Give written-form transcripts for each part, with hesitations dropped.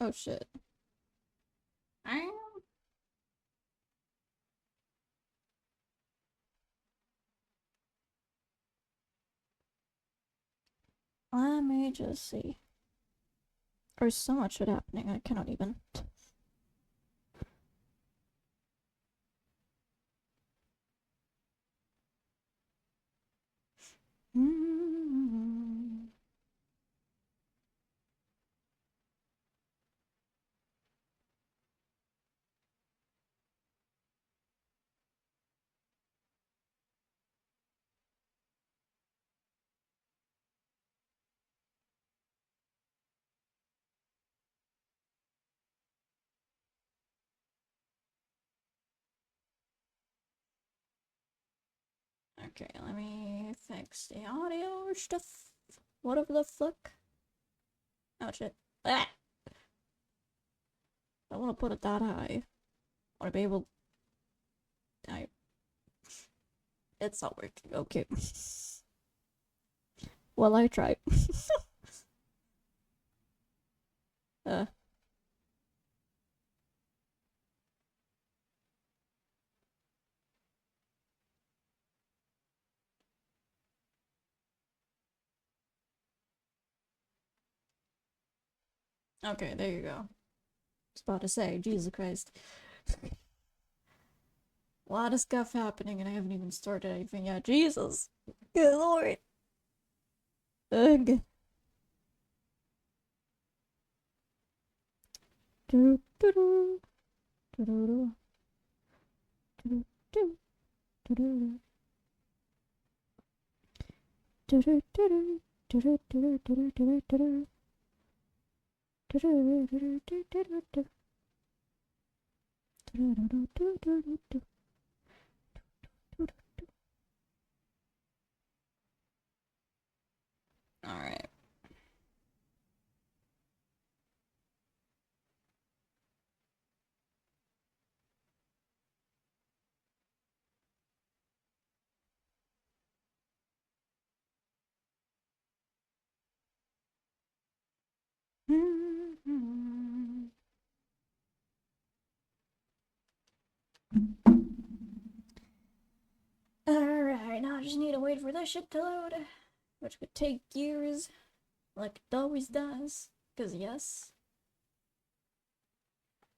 Oh shit. Let me just see. There's so much shit happening, I cannot even. Okay, let me fix the audio stuff. Whatever the fuck. Oh shit. Ah! I want to put it that high. I want to be able. It's not working. Okay. Well, I tried. uh. Okay, there you go. I was about to say, Jesus Christ. A lot of stuff happening and I haven't even started anything yet. Jesus. Good lord. Ugh. Do do do do do do do do do do do do do do do do do. Alright. Alright, now I just need to wait for this shit to load, which could take years, like it always does. Cause yes.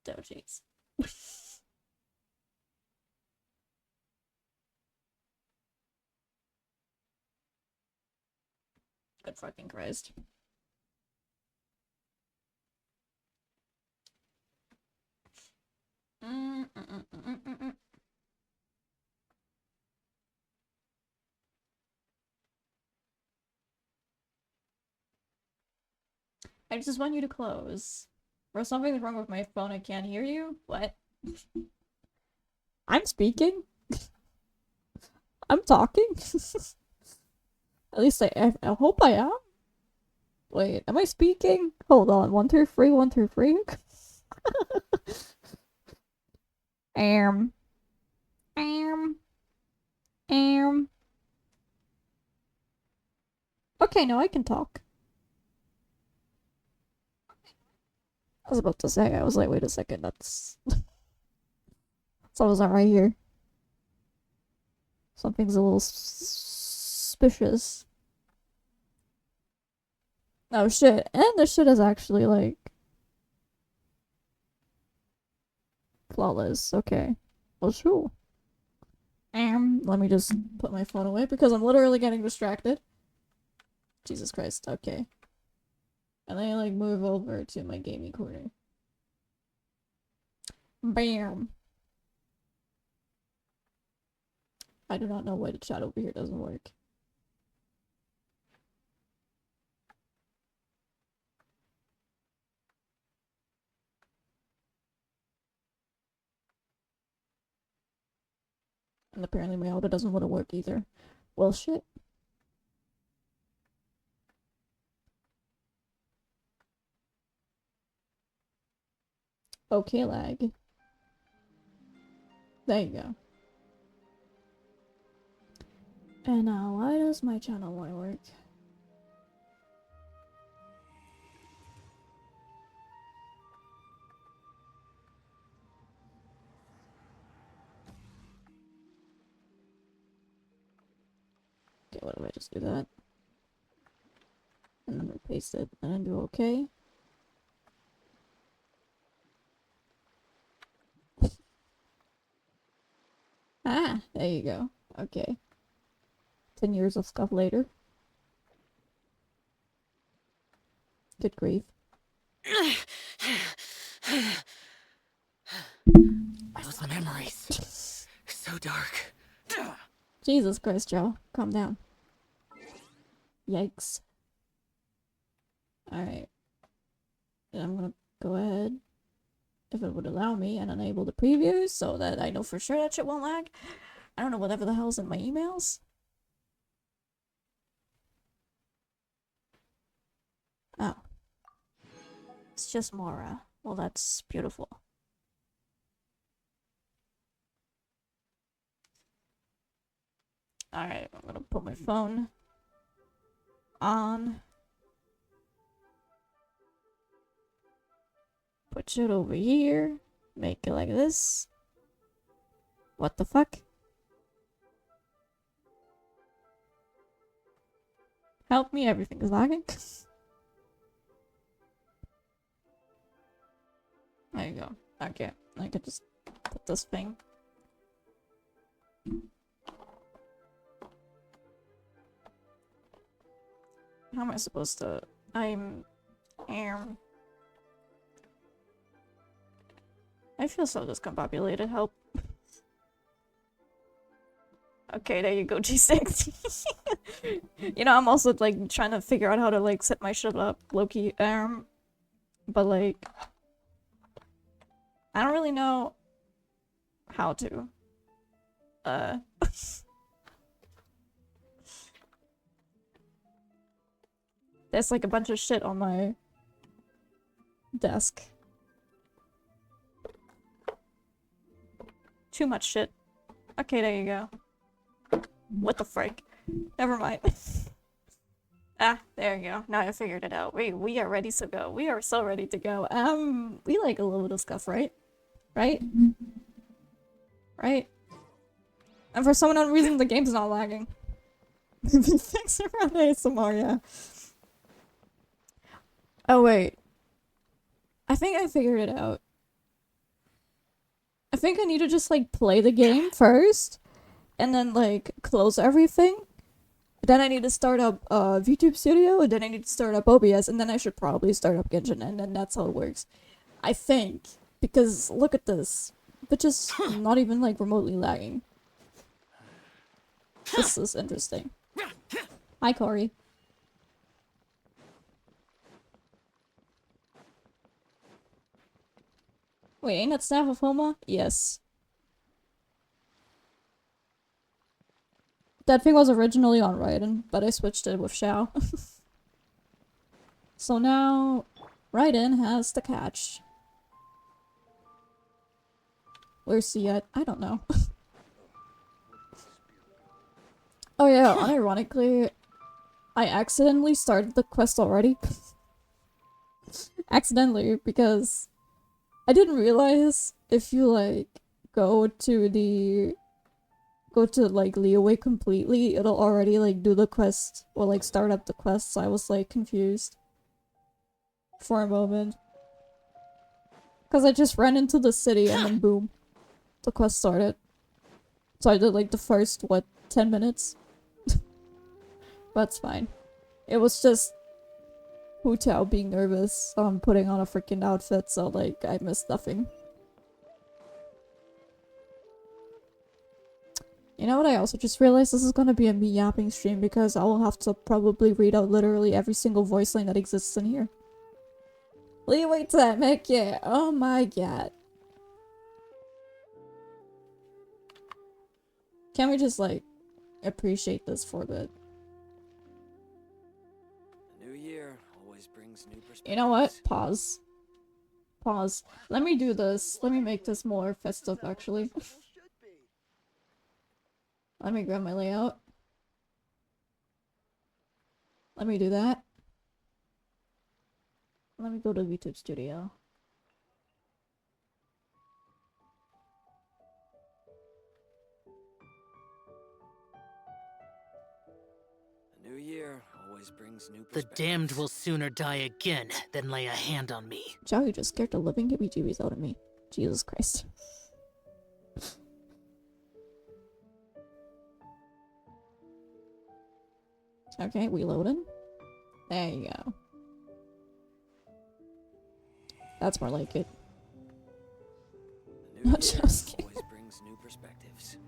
Oh jeez. Good fucking Christ. I just want you to close. Or something's wrong with my phone, I can't hear you? What? I'm speaking? I'm talking? At least I hope I am. Wait, am I speaking? Hold on, 1, 2, 3, 1, 2, 3. Um. Um. Um. Okay, no, I can talk. I was about to say, I was like, wait a second, that's... Something's not right here. Something's a little suspicious. Oh shit, and this shit is actually, like... flawless, okay. Oh, sure. Let me just put my phone away because I'm literally getting distracted. Jesus Christ, okay. And then I like move over to my gaming corner. Bam! I do not know why the chat over here doesn't work. And apparently my audio doesn't want to work either. Well, shit. Okay, lag. There you go. And now, why does my channel want to work? what if I just do that? And then repaste it, and then do OK. Ah, there you go. Okay. 10 years of stuff later. Good grief. Those memories. So dark. Jesus Christ, Joe. Calm down. Yikes. Alright. And I'm gonna go ahead, if it would allow me, and enable the previews so that I know for sure that shit won't lag. I don't know whatever the hell's in my emails. Oh. It's just more, well, that's beautiful. Alright, I'm gonna put my phone on. Put it over here. Make it like this. What the fuck? Help me, everything is lagging. There you go. Okay, I could just put this thing. How am I supposed to? I feel so discombobulated. Help. Okay, there you go, G6. You know, I'm also like trying to figure out how to like set my shit up, low-key. But like, I don't really know how to. There's like a bunch of shit on my desk. Too much shit. Okay, there you go. What the frick? Never mind. Ah, there you go. Now I figured it out. We are ready to go. We are so ready to go. We like a little bit of stuff, right? Right? Right? And for some unknown reason, the game's not lagging. Thanks around ASMR, yeah. Oh, wait. I think I figured it out. I think I need to just, like, play the game first, and then, like, close everything. Then I need to start up VTube Studio, and then I need to start up OBS, and then I should probably start up Genshin, and then that's how it works. I think. Because, look at this. But just not even, like, remotely lagging. This is interesting. Hi, Corey. Wait, ain't that Staff of Homa? Yes. That thing was originally on Raiden, but I switched it with Xiao. So now, Raiden has the catch. Where's he at? I don't know. Oh yeah, unironically, I accidentally started the quest already. Accidentally, because I didn't realize if you, like, go to like Leeway completely, it'll already like do the quest or like start up the quest, so I was like confused for a moment. Cause I just ran into the city and then boom, the quest started. So I did like the first, what, 10 minutes? But it's fine. It was just Hu Tao being nervous on putting on a freaking outfit, so like I missed nothing. You know what, I also just realized this is gonna be a me yapping stream because I will have to probably read out literally every single voice line that exists in here. Leeway time, heck yeah, oh my god. Can we just like appreciate this for a bit? New year always brings new perspectives. You know what? Pause. Pause. Let me do this. Let me make this more festive actually. Let me grab my layout. Let me do that. Let me go to VTube Studio. new year always brings new The perspectives. damned will sooner die again than lay a hand on me. Joe, you just scared the living heebie-jeebies out of me. Jesus Christ. Okay, we loading. There you go. That's more like it. The new Not year just kidding. always brings new perspectives.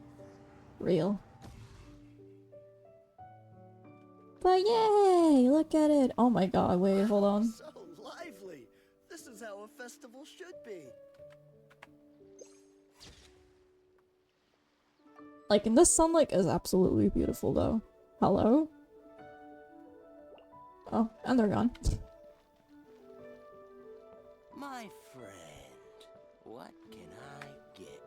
Real. But yay! Look at it! Oh my god, wait, hold on. So lively. This is how a festival should be. Like, and this sunlight is absolutely beautiful though. Hello? Oh, and they're gone. My friend, what can I get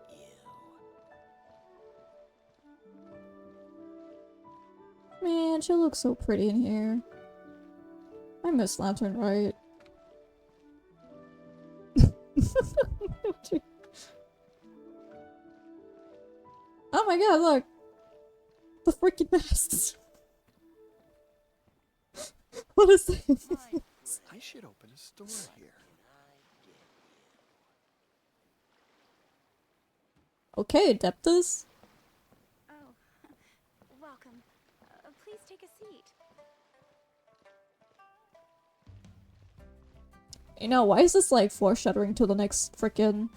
you? Man, she looks so pretty in here. I miss Lanternrite. Oh my god, look! The freaking masks! What is this? I should open a store here. Okay, Adeptus. Oh, welcome. Please take a seat. You know, why is this like foreshadowing to the next freaking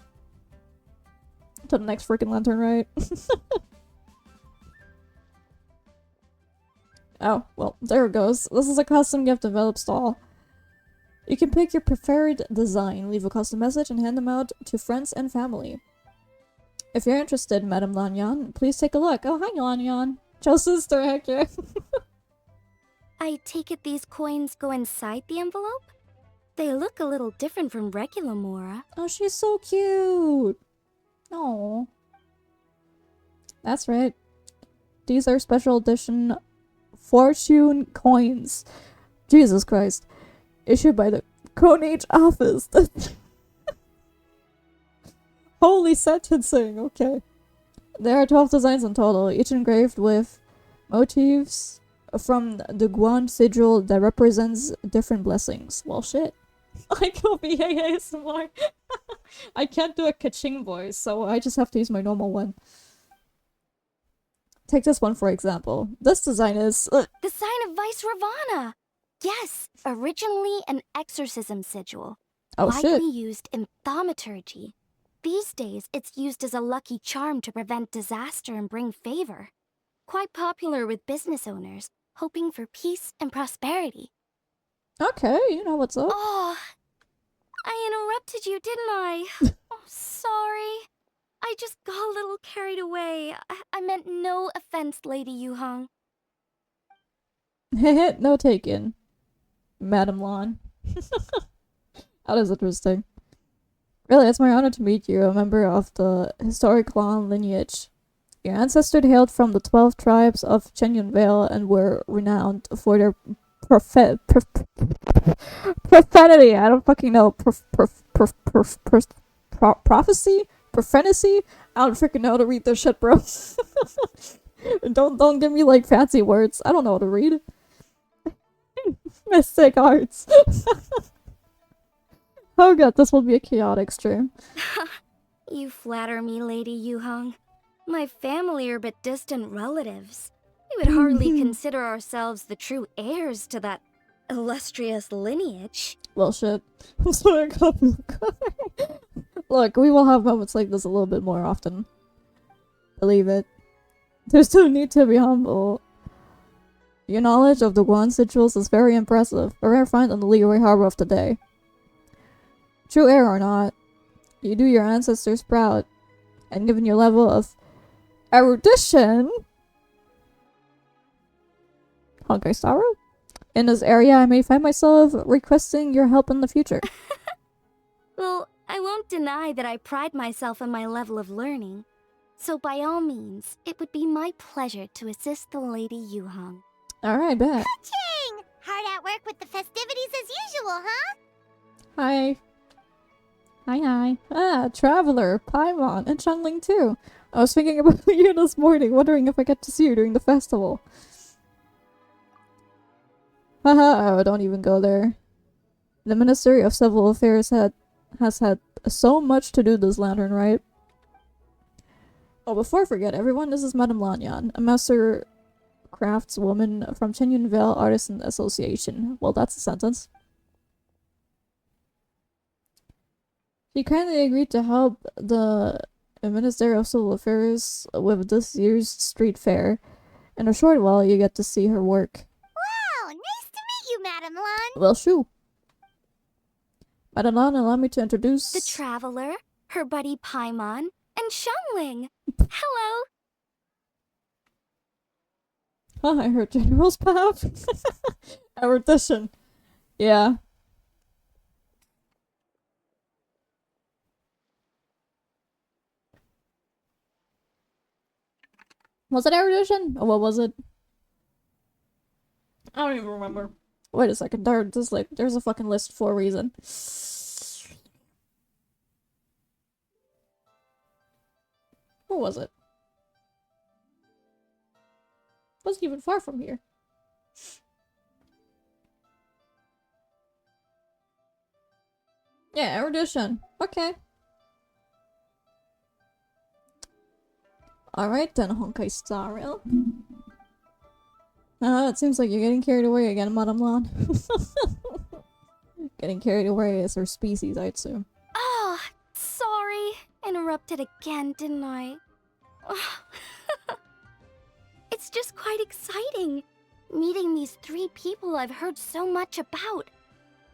Lanternrite? Oh, well, there it goes. This is a custom gift developed stall. You can pick your preferred design, leave a custom message, and hand them out to friends and family. If you're interested, Madame Lanyan, please take a look. Oh, hi, Lanyan. Joe's sister, heck yeah. I take it these coins go inside the envelope? They look a little different from regular Mora. Oh, she's so cute. Oh. That's right. These are special edition fortune coins. Jesus Christ. Issued by the Cone Age office. Holy sentencing, okay. There are 12 designs in total, each engraved with motifs from the Guan sigil that represents different blessings. Well, shit. I go ASMR. I can't do a kaching voice, so I just have to use my normal one. Take this one for example. This design is... The sign of Vice Ravana! Yes, originally an exorcism sigil. oh widely shit. used in thaumaturgy. These days, it's used as a lucky charm to prevent disaster and bring favor. Quite popular with business owners, hoping for peace and prosperity. Okay, you know what's up. Oh, I interrupted you, didn't I? Oh, sorry. I just got a little carried away. I meant no offense, Lady Yuhong. Heh, no taken. Madam Lon. That is interesting. Really, it's my honor to meet you, a member of the historic Lan lineage. Your ancestors hailed from the 12 tribes of Chenyun Vale and were renowned for their profanity. I don't fucking know. Prophecy? Prophecy? I don't freaking know how to read this shit, bro. Don't give me like fancy words. I don't know how to read. Mystic arts. Oh god, this will be a chaotic stream. You flatter me, Lady Yuhong. My family are but distant relatives. We would hardly consider ourselves the true heirs to that illustrious lineage. Well, shit. I'm sorry, I got milk. Look, we will have moments like this a little bit more often. Believe it. There's no need to be humble. Your knowledge of the Guan sigils is very impressive, a rare find on the Leeway Harbor of today. True heir or not, you do your ancestors proud, and given your level of erudition, Honkai Star Road? In this area, I may find myself requesting your help in the future. Well, I won't deny that I pride myself on my level of learning. So by all means, it would be my pleasure to assist the Lady Yuhong. Alright, bet. Ching! Hard at work with the festivities as usual, huh? Hi. Hi. Ah, Traveler, Paimon, and Chunling too. I was thinking about you this morning, wondering if I get to see you during the festival. Haha, don't even go there. The Ministry of Civil Affairs has had so much to do this Laternrite. Oh, before I forget, everyone, this is Madame Lanyan, a master craftswoman from Chenyunville Artisan Association. Well, that's a sentence. She kindly agreed to help the Ministry of Civil Affairs with this year's street fair. In a short while, you get to see her work. Wow, nice to meet you, Madame Lan. Well, shoo. Madame Lan, allow me to introduce... The Traveler, her buddy Paimon, and Xiangling. Hello. Hi, her general's path. Erudition. Yeah. Was it erudition? Or what was it? I don't even remember. Wait a second, there's a fucking list for a reason. What was it? Wasn't even far from here. Yeah, erudition. Okay. Alright then, Honkai Star Rail. It seems like you're getting carried away again, Madame Lan. Getting carried away as her species, I'd assume. Oh, sorry. Interrupted again, didn't I? It's just quite exciting. Meeting these 3 people I've heard so much about.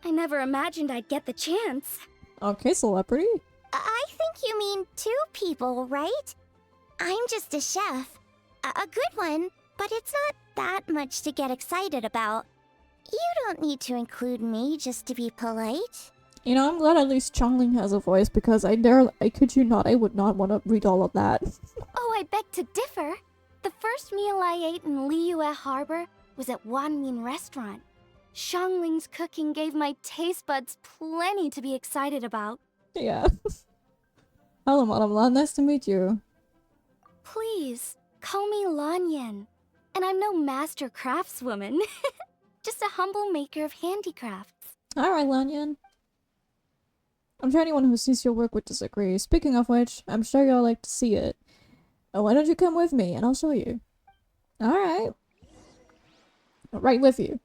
I never imagined I'd get the chance. Okay, celebrity. I think you mean 2 people, right? I'm just a chef. A good one, but it's not that much to get excited about. You don't need to include me just to be polite. You know, I'm glad at least Chongling has a voice because I kid you not, I would not want to read all of that. Oh, I beg to differ. The first meal I ate in Liyue Harbor was at Wanmin Restaurant. Xiangling's cooking gave my taste buds plenty to be excited about. Yeah. Hello, Madame Lan, nice to meet you. Please, call me Lanyan. And I'm no master craftswoman. Just a humble maker of handicrafts. Alright, Lanyan. I'm sure anyone who sees your work would disagree. Speaking of which, I'm sure you'll like to see it. Why don't you come with me and I'll show you? Alright. Right with you.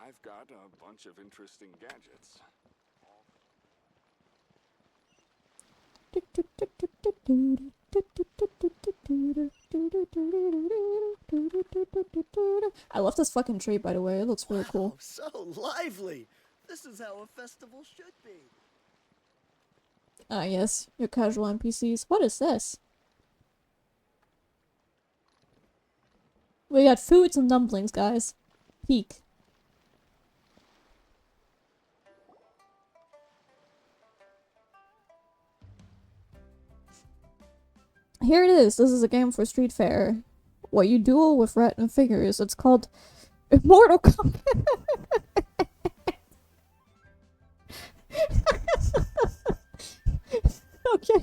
I've got a bunch of interesting gadgets. I love this fucking tree, by the way. It looks really cool. Oh, so lively. This is how a festival should be. Ah, yes. Your casual NPCs. What is this? We got foods and dumplings, guys. Peek. Here it is. This is a game for Street Fair. What you duel with red and figures. It's called Immortal Kombat. Okay.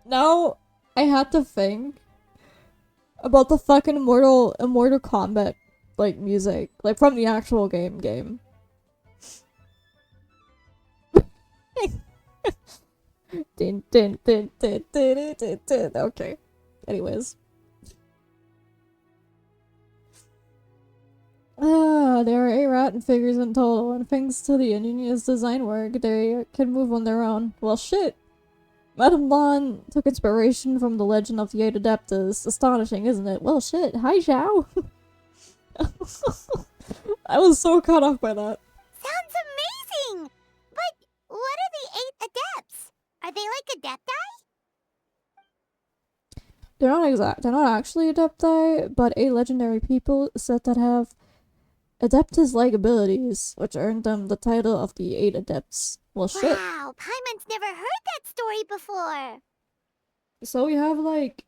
Now I had to think about the fucking Immortal Kombat like music, like from the actual game. Din, din, din, din, din, din, din, din. Okay. Anyways. There are 8 rat and figures in total, and thanks to the ingenious design work, they can move on their own. Well, shit. Madame Lan took inspiration from the legend of the 8 Adeptus. Astonishing, isn't it? Well, shit. Hi, Zhao. I was so caught off by that. Sounds amazing! But what are the 8 adepts? Are they like adepti? They're not actually adepti, but 8 legendary people said that have Adeptus-like abilities, which earned them the title of the 8 Adepts. Well, shit. Wow, Paimon's never heard that story before. So we have, like,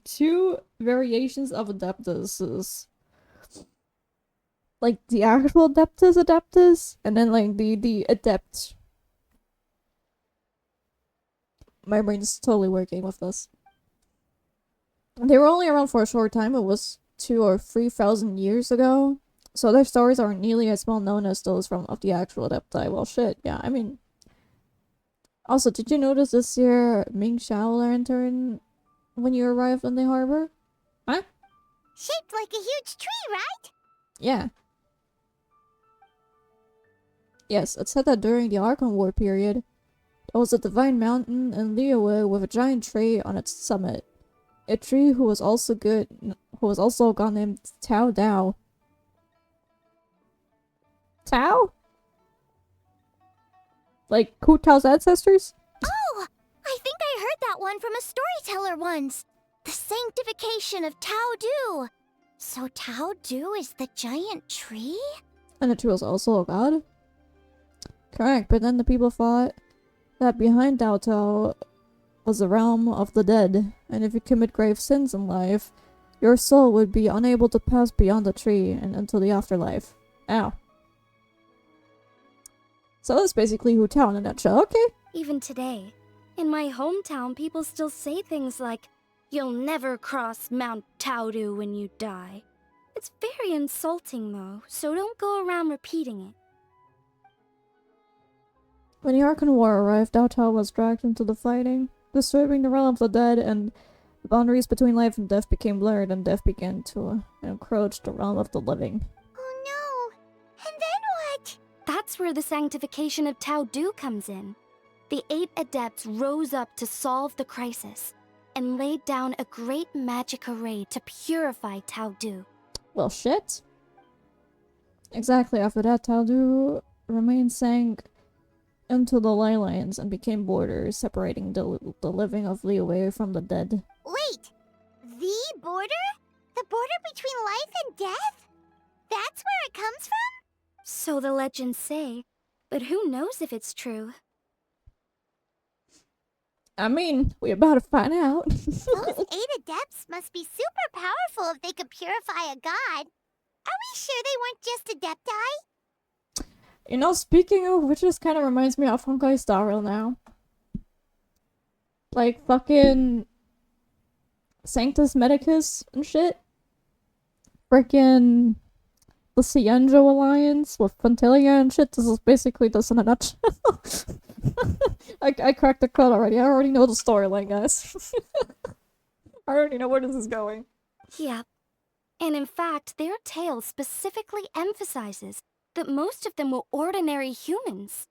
2 variations of Adeptuses. Like, the actual Adeptus, and then, like, the Adept. My brain's totally working with this. They were only around for a short time. It was 2,000 or 3,000 years ago. So their stories aren't nearly as well known as those of the actual Adepti. Well, shit, yeah, I mean... Also, did you notice this year Ming Xiao lantern when you arrived in the harbor? Huh? Shaped like a huge tree, right? Yeah. Yes, it said that during the Archon War period, there was a divine mountain in Liyue with a giant tree on its summit. A tree who was also a god named Tao Dao. Tao? Like Hu Tao's ancestors? Oh, I think I heard that one from a storyteller once. The sanctification of Tao Du. So Tao Du is the giant tree? And the tree was also a god? Correct, but then the people thought that behind Tao Tao was the realm of the dead, and if you commit grave sins in life, your soul would be unable to pass beyond the tree and into the afterlife. Ow. So that's basically Hu Tao in a nutshell, okay? Even today, in my hometown, people still say things like, "You'll never cross Mount Taodu when you die." It's very insulting though, so don't go around repeating it. When the Archon War arrived, Tao Tao was dragged into the fighting, disturbing the realm of the dead, and the boundaries between life and death became blurred, and death began to encroach the realm of the living. Oh no! And then what? That's where the sanctification of Tao Du comes in. The 8 adepts rose up to solve the crisis, and laid down a great magic array to purify Tao Du. Well, shit. Exactly after that, Tao Du remained sank into the ley lines and became borders, separating the living of Liyue from the dead. Wait! The border? The border between life and death? That's where it comes from? So the legends say, but who knows if it's true? I mean, we're about to find out. Those 8 adepts must be super powerful if they could purify a god. Are we sure they weren't just adepti? You know, speaking of which, this kind of reminds me of Honkai Star Rail now. Like, fucking Sanctus Medicus and shit. Frickin' the Cienjo Alliance with Fantalia and shit. This is basically this in a nutshell. I cracked the code already. I already know the storyline, guys. I already know where this is going. Yep. And in fact, their tale specifically emphasizes that most of them were ordinary humans.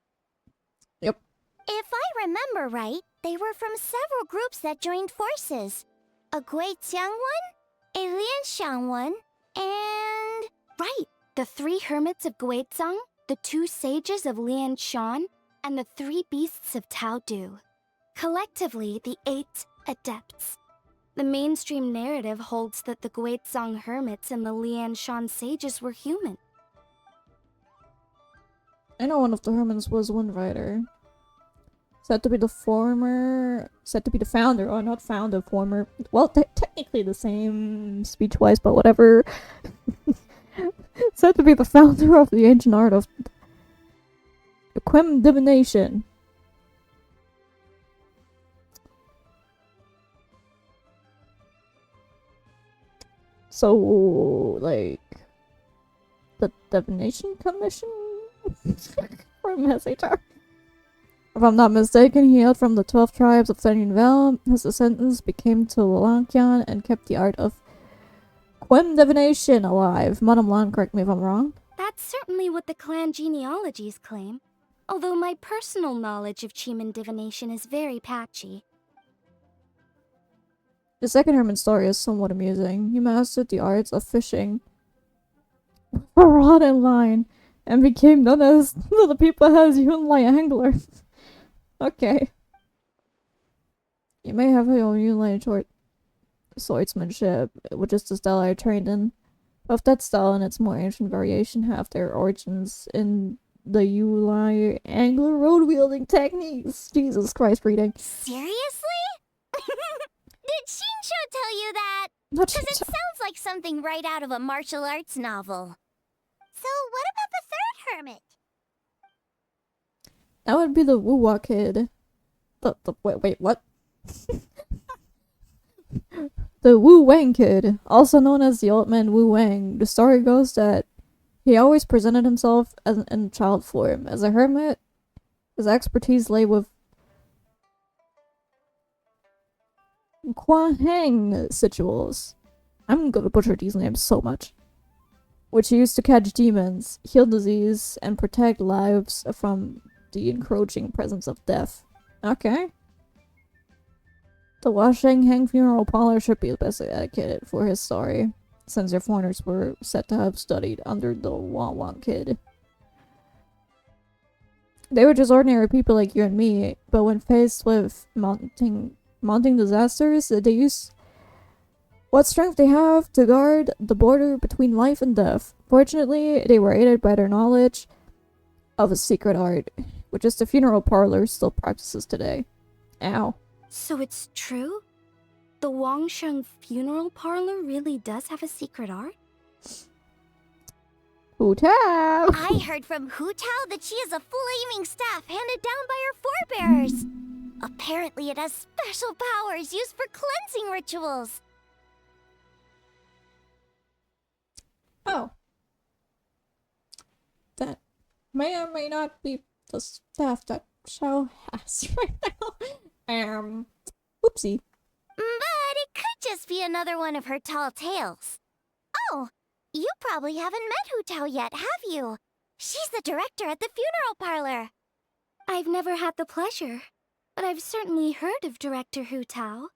Yep. If I remember right, they were from several groups that joined forces. A Guixiang one, a Lianshan one, and... Right! The 3 hermits of Guizhang, the 2 sages of Lianshan, and the 3 beasts of Tao Du. Collectively, the 8 adepts. The mainstream narrative holds that the Guizhang hermits and the Lianshan sages were human. I know one of the hermits was Wind Rider. Said to be the founder, or not founder, former. Well, technically the same speech-wise, but whatever. Said to be the founder of the ancient art of Quem divination. So, like, the Divination Commission? From SHR. If I'm not mistaken, he hailed from the 12 tribes of Thenian Val. His descendants became to Langqian and kept the art of Quem divination alive. Madame Lan, correct me if I'm wrong. That's certainly what the clan genealogies claim, although my personal knowledge of Cheeman divination is very patchy. The second Herman story is somewhat amusing. He mastered the arts of fishing a rod and line and became known as the people as Yunlai Angler. Okay. You may have your Yunlai swordsmanship, which is the style I trained in. Both that style and its more ancient variation have their origins in the Yunlai Angler road-wielding techniques. Jesus Christ, reading. Seriously? Did Shinsho tell you that? Not Because it Shinsho. sounds like something right out of a martial arts novel. So what about the third hermit? That would be the Wuwa kid. Wait, what? The Wu Wang kid, also known as the old man Wu Wang, the story goes that he always presented himself as in child form. As a hermit, his expertise lay with Hang rituals. I'm gonna butcher these names so much. Which he used to catch demons, heal disease, and protect lives from the encroaching presence of death. Okay. The Washing Hang funeral parlor should be best dedicated for his story, since their foreigners were said to have studied under the Wang Wang kid. They were just ordinary people like you and me, but when faced with mounting disasters, they used what strength they have to guard the border between life and death. Fortunately, they were aided by their knowledge of a secret art, which is the funeral parlor still practices today. Ow. So it's true? The Wangsheng funeral parlor really does have a secret art? Hu Tao! I heard from Hu Tao that she has a flaming staff handed down by her forebears. Apparently it has special powers used for cleansing rituals. Oh. That may or may not be the staff that Xiao has right now. Oopsie. But it could just be another one of her tall tales. Oh, you probably haven't met Hu Tao yet, have you? She's the director at the funeral parlor. I've never had the pleasure, but I've certainly heard of Director Hu Tao.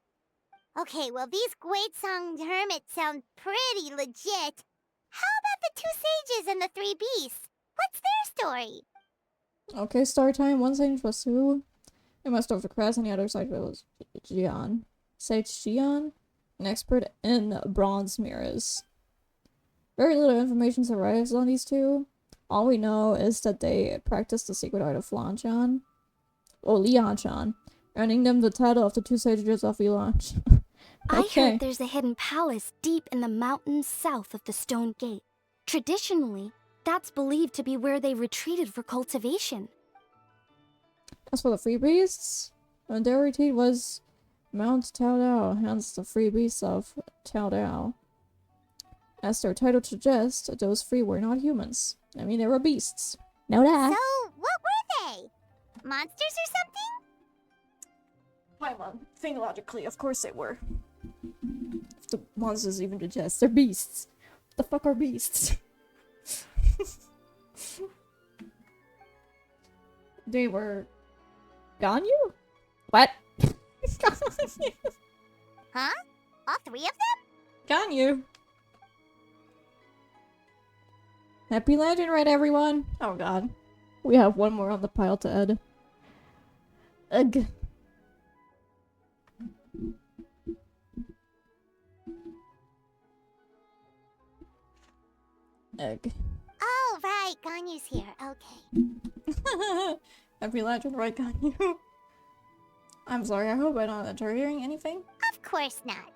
Okay, well these Guizhong hermits sound pretty legit. How about the two sages and the three beasts? What's their story? Okay, story time. One sage was Su. It must have the crest, and the other side was Jian. Sage Jian, an expert in bronze mirrors. Very little information survives on these two. All we know is that they practiced the secret art of Lianchan, earning them the title of the two sages of Lianch. I heard there's a hidden palace deep in the mountains south of the Stone Gate. Traditionally, that's believed to be where they retreated for cultivation. As for the free beasts, their retreat was Mount Tao Dao, hence the free beasts of Tao Dao. As their title suggests, those free were not humans. I mean, they were beasts. Know that. So, what were they? Monsters or something? Paimon, think logically, of course they were. If the monsters even suggest, they're beasts. What the fuck are beasts? They were... Ganyu? What? Ganyu? Huh? All three of them? Ganyu? Happy Lanternrite, everyone! Oh god. We have one more on the pile to add. Ugh. Ugh. Oh, right. Ganyu's here. Okay. Happy Lanternrite, Ganyu. I'm sorry, I hope I'm not interfering anything. Of course not.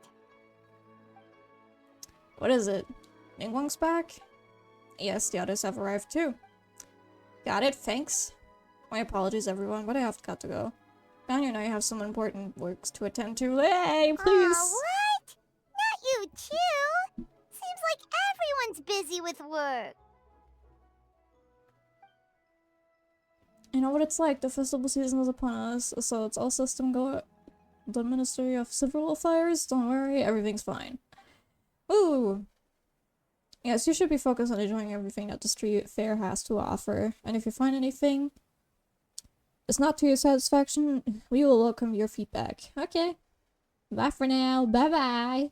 What is it? Ningguang's back? Yes, the others have arrived too. Got it, thanks. My apologies, everyone, but I have got to go. Ganyu and I have some important works to attend to. Hey, please! What? Not you too? Seems like everyone's busy with work. You know what it's like, the festival season is upon us, so it's all system go. The Ministry of Civil Affairs, don't worry, everything's fine. Ooh! Yes, you should be focused on enjoying everything that the street fair has to offer, and if you find anything it's not to your satisfaction, we will welcome your feedback. Okay. Bye for now, bye bye!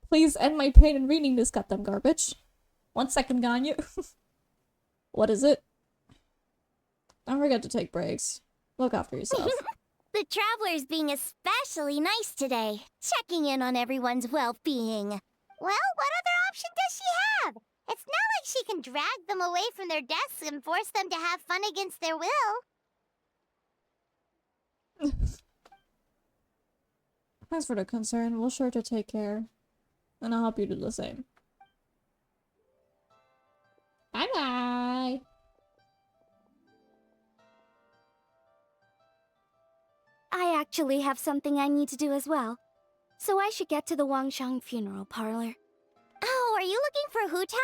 Please end my pain in reading this goddamn garbage. 1 second, Ganyu. What is it? Don't forget to take breaks. Look after yourself. The traveler's being especially nice today, checking in on everyone's well-being. Well, what other option does she have? It's not like she can drag them away from their desks and force them to have fun against their will. Thanks for the concern. We'll sure to take care. And I'll help you do the same. Bye-bye! I actually have something I need to do as well. So I should get to the Wangshang funeral parlor. Oh, are you looking for Hu Tao?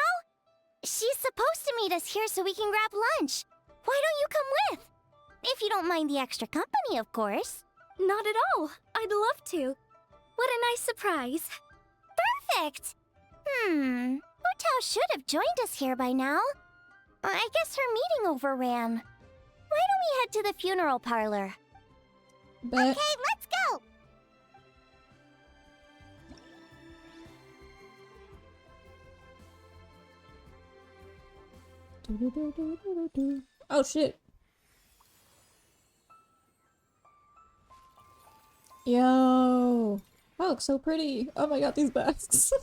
She's supposed to meet us here so we can grab lunch. Why don't you come with? If you don't mind the extra company, of course. Not at all. I'd love to. What a nice surprise. Perfect! Hu Tao should have joined us here by now. I guess her meeting overran. Why don't we head to the funeral parlor? Bet. Okay, let's go! Oh shit. Yo. That looks so pretty. Oh my god, these bags.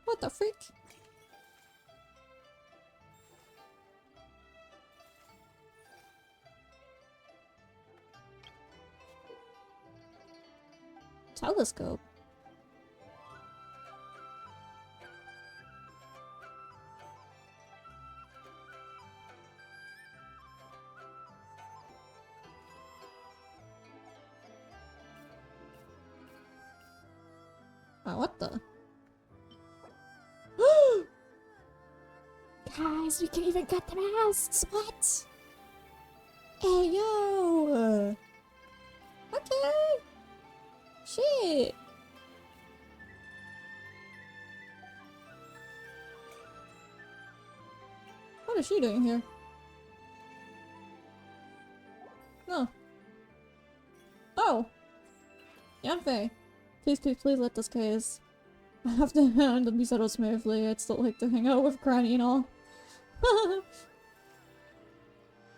What the freak? Telescope. Oh, what the? Guys, we can even cut the masks! What? Hey, yo! Okay! Shit! What is she doing here? No. Oh! Yanfei! Please let this case. I have to handle be settled smoothly. I'd still like to hang out with Granny and all.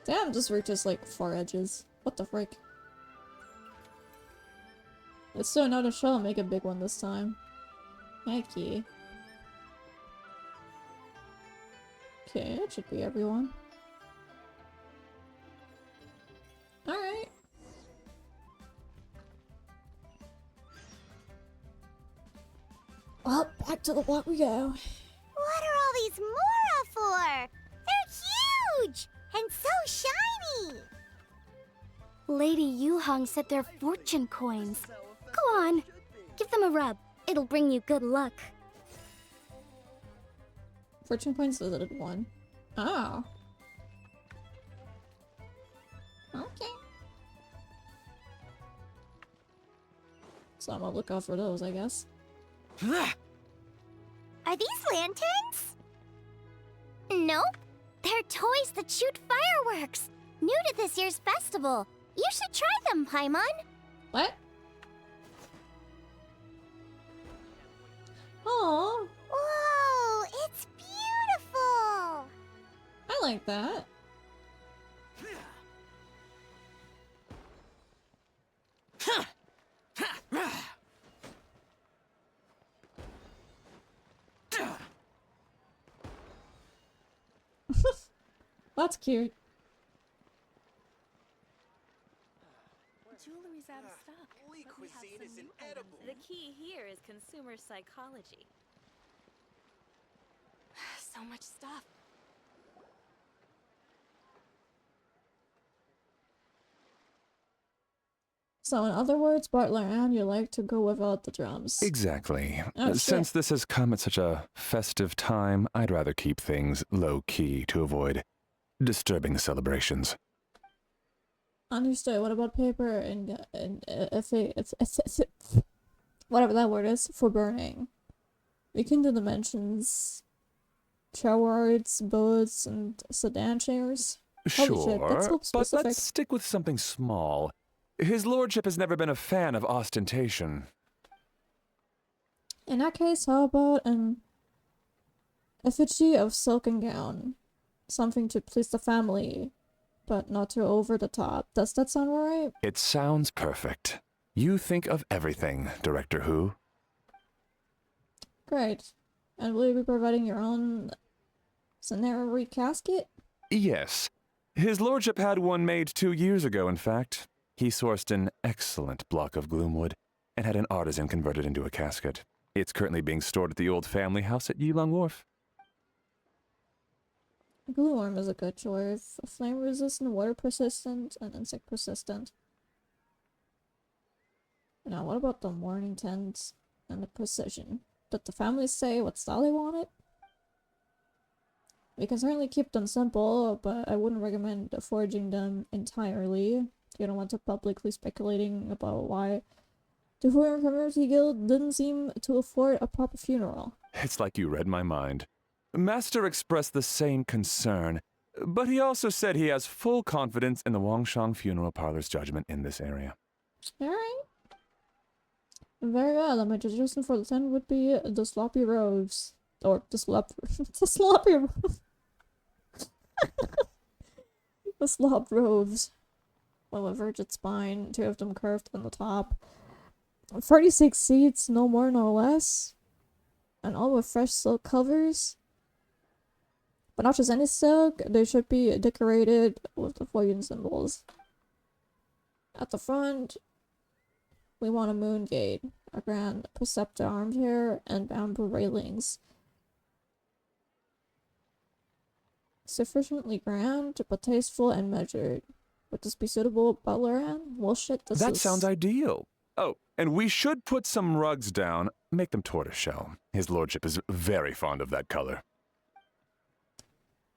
Damn, this reaches like far edges. What the frick? Let's do another shell and make a big one this time. Heck yeah. Okay, that should be everyone. Alright. Well, back to the walk we go. What are all these Mora for? They're huge! And so shiny! Lady Yuhong said they're fortune coins. Go on, give them a rub. It'll bring you good luck. Fortune points visited 1. Oh. Okay. So I'm gonna look out for those, I guess. Are these lanterns? Nope. They're toys that shoot fireworks. New to this year's festival. You should try them, Paimon. What? Oh, Whoa, it's beautiful. I like that. That's cute. Jewelry's out of stock. Holy but we have cuisine some is new inedible. items. The key here is consumer psychology. So much stuff. So in other words, Butler Ann, you like to go without the drums. Exactly. Oh, Since shit. this has come at such a festive time, I'd rather keep things low-key to avoid disturbing the celebrations. Understood. What about paper and if whatever that word is for burning? We can do dimensions, chairwards, boats, and sedan chairs. Holy shit, that's so Sure, but specific. let's stick with something small. His lordship has never been a fan of ostentation. In that case, how about an effigy of silken gown? Something to please the family, but not too over the top. Does that sound alright? It sounds perfect. You think of everything, Director Who. Great. And will you be providing your own Laternrite casket? Yes. His lordship had one made 2 years ago, in fact. He sourced an excellent block of gloomwood and had an artisan convert it into a casket. It's currently being stored at the old family house at Yilong Wharf. Glue worm is a good choice. Flame resistant, water persistent, and insect persistent. Now, what about the mourning tent and the procession? Did the family say what style they wanted? We can certainly keep them simple, but I wouldn't recommend forging them entirely. You don't want to publicly speculating about why the Foreign Community Guild didn't seem to afford a proper funeral. It's like you read my mind. Master expressed the same concern, but he also said he has full confidence in the Wangshang Funeral Parlor's judgment in this area. Alright. Very well. My suggestion for the tent would be the sloppy robes. Or the the sloppy the slop robes. One with virgin spine, 2 of them curved on the top. 36 seats, no more, no less. And all with fresh silk covers. But not just any silk, they should be decorated with the Voyant symbols. At the front, we want a moon gate, a grand preceptor armchair, and bamboo railings. Sufficiently grand, but tasteful and measured. Would this be suitable, Butler? Well, shit, That sounds ideal. Oh, and we should put some rugs down. Make them tortoiseshell. His lordship is very fond of that color.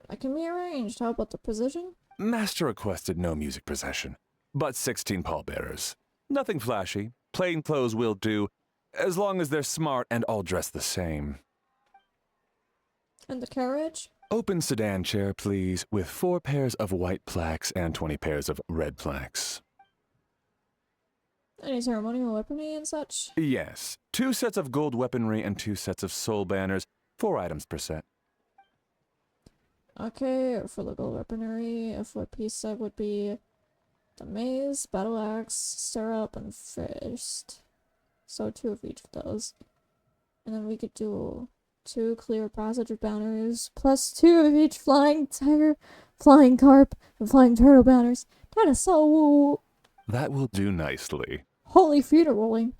That can be arranged. How about the procession? Master requested no music procession, but 16 pallbearers. Nothing flashy. Plain clothes will do, as long as they're smart and all dressed the same. And the carriage? Open sedan chair, please, with 4 pairs of white plaques and 20 pairs of red plaques. Any ceremonial weaponry and such? Yes. 2 sets of gold weaponry and 2 sets of soul banners, 4 items per set. Okay, for the gold weaponry, a 4-piece set would be the mace, battle axe, stirrup, and fist. So 2 of each of those. And then we could do 2 clear passage banners, plus 2 of each flying tiger, flying carp, and flying turtle banners. That is so... That will do nicely. Holy funeralling.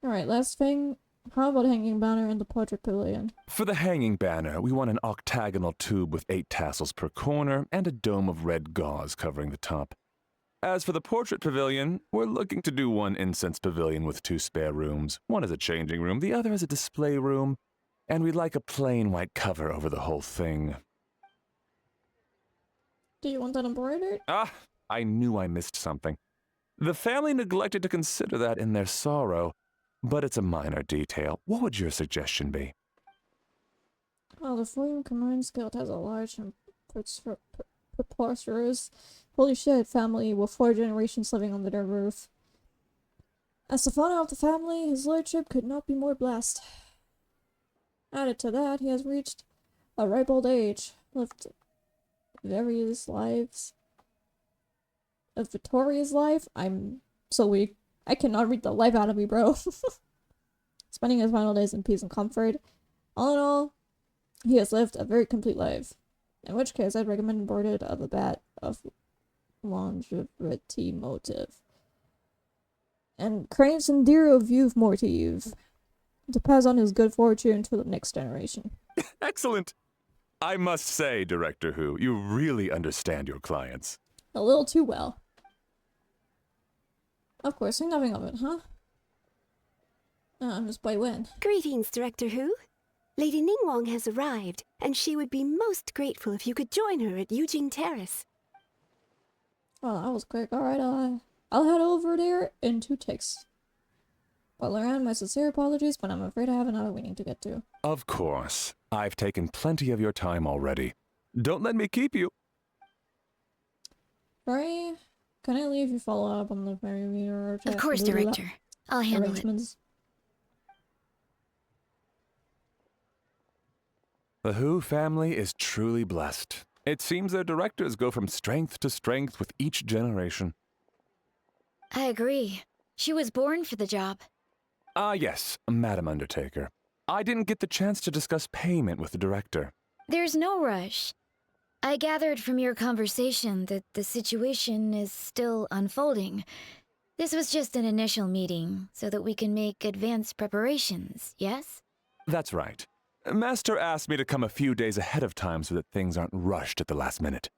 Alright, last thing. How about hanging banner in the portrait pavilion? For the hanging banner, we want an octagonal tube with 8 tassels per corner and a dome of red gauze covering the top. As for the portrait pavilion, we're looking to do 1 incense pavilion with 2 spare rooms. One as a changing room, the other as a display room. And we'd like a plain white cover over the whole thing. Do you want that embroidered? Ah, I knew I missed something. The family neglected to consider that in their sorrow, but it's a minor detail. What would your suggestion be? Well, the Foreign Commands Guild has a large and preposterous, holy shit, family with 4 generations living under their roof. As the father of the family, his lordship could not be more blessed. Added to that, he has reached a ripe old age, lived various lives. A victorious life? I'm so weak. I cannot read the life out of me, bro. Spending his final days in peace and comfort. All in all, he has lived a very complete life. In which case, I'd recommend embroidered of a bat of longevity motive. And Crane's endear view of more to you. To pass on his good fortune to the next generation. Excellent! I must say, Director Who, you really understand your clients. A little too well. Of course, think nothing of it, huh? Just by when? Greetings, Director Who. Lady Ningguang has arrived, and she would be most grateful if you could join her at Yujing Terrace. Well, that was quick. Alright, I'll head over there in 2 ticks. Well, Loran, my sincere apologies, but I'm afraid I have another meeting to get to. Of course. I've taken plenty of your time already. Don't let me keep you. Sorry, can I leave you follow up on the ferry meter? Of course, Director. I'll handle it. The Who family is truly blessed. It seems their directors go from strength to strength with each generation. I agree. She was born for the job. Ah, yes, Madam Undertaker. I didn't get the chance to discuss payment with the director. There's no rush. I gathered from your conversation that the situation is still unfolding. This was just an initial meeting, so that we can make advanced preparations, yes? That's right. Master asked me to come a few days ahead of time so that things aren't rushed at the last minute.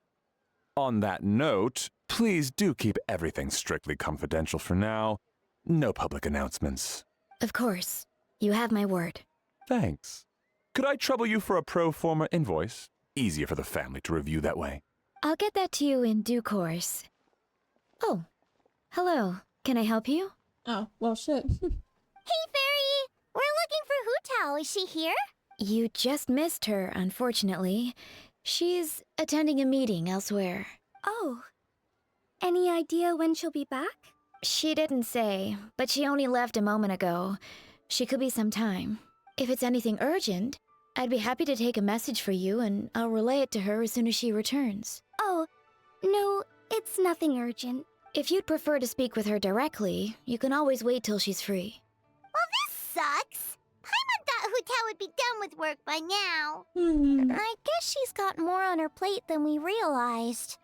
On that note, Please do keep everything strictly confidential for now. No public announcements. Of course. You have my word. Thanks. Could I trouble you for a pro forma invoice? Easier for the family to review that way. I'll get that to you in due course. Oh, hello. Can I help you? Oh, well, shit. Hey, Fairy! We're looking for Hu Tao. Is she here? You just missed her, unfortunately. She's attending a meeting elsewhere. Oh. Any idea when she'll be back? She didn't say, but she only left a moment ago. She could be some time. If it's anything urgent, I'd be happy to take a message for you and I'll relay it to her as soon as she returns. Oh, no, it's nothing urgent. If you'd prefer to speak with her directly, you can always wait till she's free. Well, this sucks. Paimon thought Hu Tao would be done with work by now. I guess she's got more on her plate than we realized.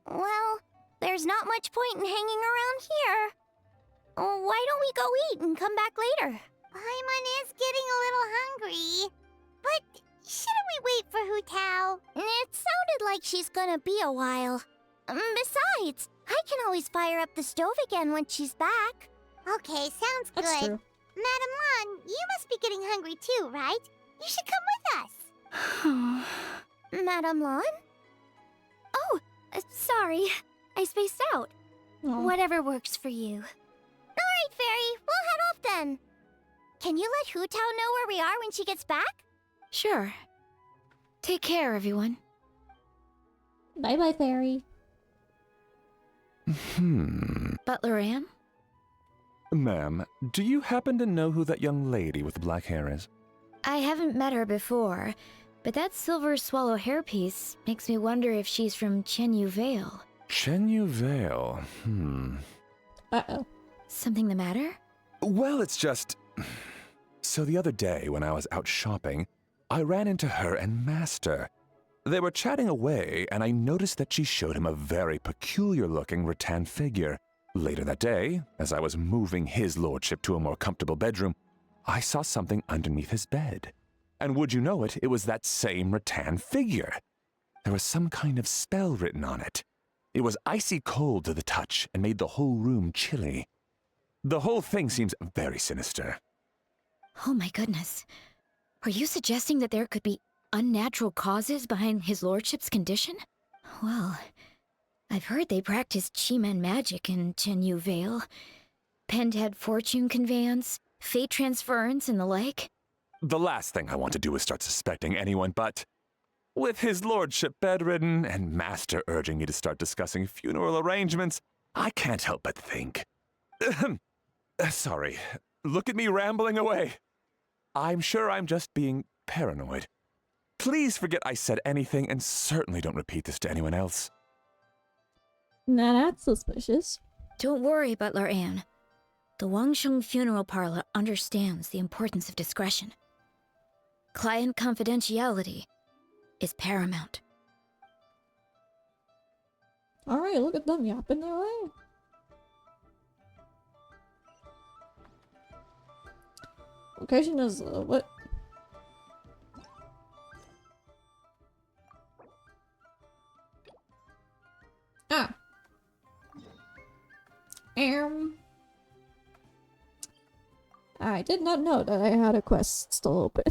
Well, there's not much point in hanging around here. Why don't we go eat and come back later? Paimon is getting a little hungry. But shouldn't we wait for Hu Tao? It sounded like she's gonna be a while. Besides, I can always fire up the stove again when she's back. Okay, sounds good. That's true. Madam Lan, you must be getting hungry too, right? You should come with us. Madam Lan? Oh, sorry. I spaced out. Aw. Whatever works for you. Alright, Fairy. We'll head off then. Can you let Hu Tao know where we are when she gets back? Sure. Take care, everyone. Bye-bye, Fairy. Butler Ann? Ma'am, do you happen to know who that young lady with the black hair is? I haven't met her before, but that silver swallow hairpiece makes me wonder if she's from Chenyu Vale. Chenyu Vale. Uh-oh. Something the matter? Well, it's just... So the other day when I was out shopping, I ran into her and Master. They were chatting away, and I noticed that she showed him a very peculiar-looking rattan figure. Later that day, as I was moving his lordship to a more comfortable bedroom, I saw something underneath his bed. And would you know it, it was that same rattan figure. There was some kind of spell written on it. It was icy cold to the touch and made the whole room chilly. The whole thing seems very sinister. Oh my goodness. Are you suggesting that there could be unnatural causes behind his lordship's condition? Well, I've heard they practice Chi-Man magic in Chenyu Vale. Pentad fortune conveyance, fate transference, and the like. The last thing I want to do is start suspecting anyone, but with his lordship bedridden and Master urging me to start discussing funeral arrangements, I can't help but think. Sorry, look at me rambling away. I'm sure I'm just being paranoid. Please forget I said anything, and certainly don't repeat this to anyone else. Now that's suspicious. Don't worry, Butler Ann. The Wangsheng Funeral Parlor understands the importance of discretion. Client confidentiality is paramount. Alright, look at them yapping their way. Location is, what? Ah. I did not know that I had a quest still open.